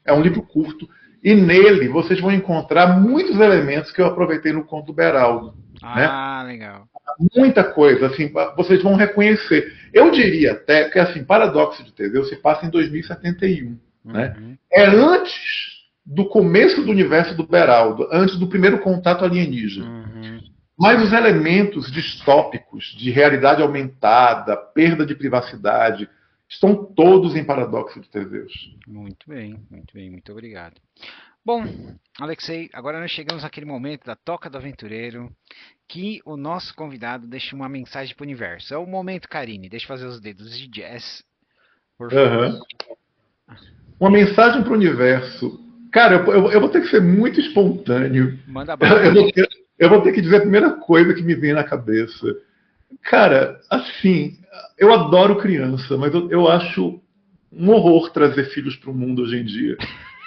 É um livro curto. E nele vocês vão encontrar muitos elementos que eu aproveitei no conto do Beraldo. Né? Ah, legal. Muita coisa, assim, vocês vão reconhecer. Eu diria até que assim, Paradoxo de Teseus se passa em 2071. Né? Uhum, É antes do começo do universo do Beraldo, antes do primeiro contato alienígena. uhum. Mas os elementos distópicos de realidade aumentada, perda de privacidade, estão todos em Paradoxo de Teseus. Muito bem, muito bem, muito obrigado. Bom, Alexei, agora nós chegamos naquele momento da Toca do Aventureiro que o nosso convidado deixa uma mensagem para o universo. É o momento, Karine. Deixa eu fazer os dedos de jazz, por favor. Uhum. Uma mensagem para o universo. Cara, eu vou ter que ser muito espontâneo. Manda Eu bala. vou, ter, eu vou ter que dizer a primeira coisa que me vem na cabeça. Cara, assim, eu adoro criança, mas eu acho um horror trazer filhos para o mundo hoje em dia.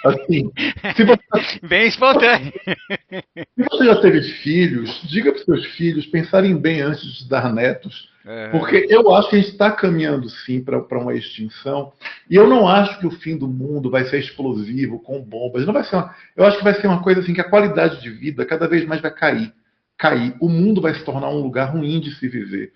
Assim, se você, Bem espontâneo. se você já teve filhos, diga para os seus filhos pensarem bem antes de dar netos, Uhum, porque eu acho que a gente está caminhando sim para uma extinção, e eu não acho que o fim do mundo vai ser explosivo, com bombas. Não vai ser eu acho que vai ser uma coisa assim que a qualidade de vida cada vez mais vai cair. Cair. O mundo vai se tornar um lugar ruim de se viver.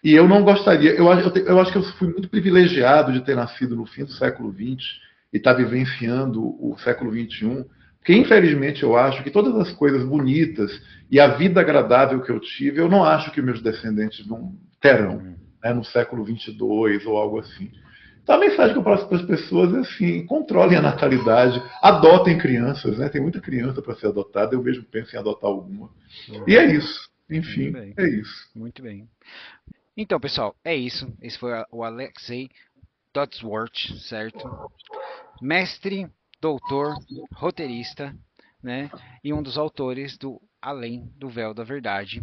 E eu não gostaria, eu acho que eu fui muito privilegiado de ter nascido no fim do século XX e estar vivenciando o século XXI, porque infelizmente eu acho que todas as coisas bonitas e a vida agradável que eu tive, eu não acho que meus descendentes não terão, uhum. né, no século XXII ou algo assim. Então a mensagem que eu passo para as pessoas é assim: controlem a natalidade, adotem crianças, né? Tem muita criança para ser adotada, eu mesmo penso em adotar alguma. E é Uhum. isso. Muito Enfim, bem, é isso. muito bem. Então, pessoal, é isso. Esse foi o Alexei Dodsworth, certo? Mestre, doutor, roteirista, né? E um dos autores do Além do Véu da Verdade.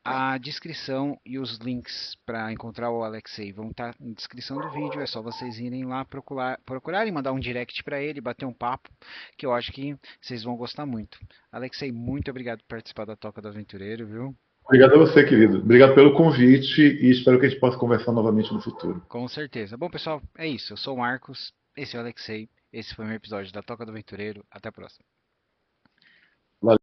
A descrição e os links para encontrar o Alexei vão estar na descrição do vídeo. É só vocês irem lá procurar e mandar um direct para ele, bater um papo, que eu acho que vocês vão gostar muito. Alexei, muito obrigado por participar da Toca do Aventureiro, viu? Obrigado a você, querido. Obrigado pelo convite e espero que a gente possa conversar novamente no futuro. Com certeza. Bom, pessoal, é isso. Eu sou o Marcos, esse é o Alexei. Esse foi o meu episódio da Toca do Aventureiro. Até a próxima. Valeu.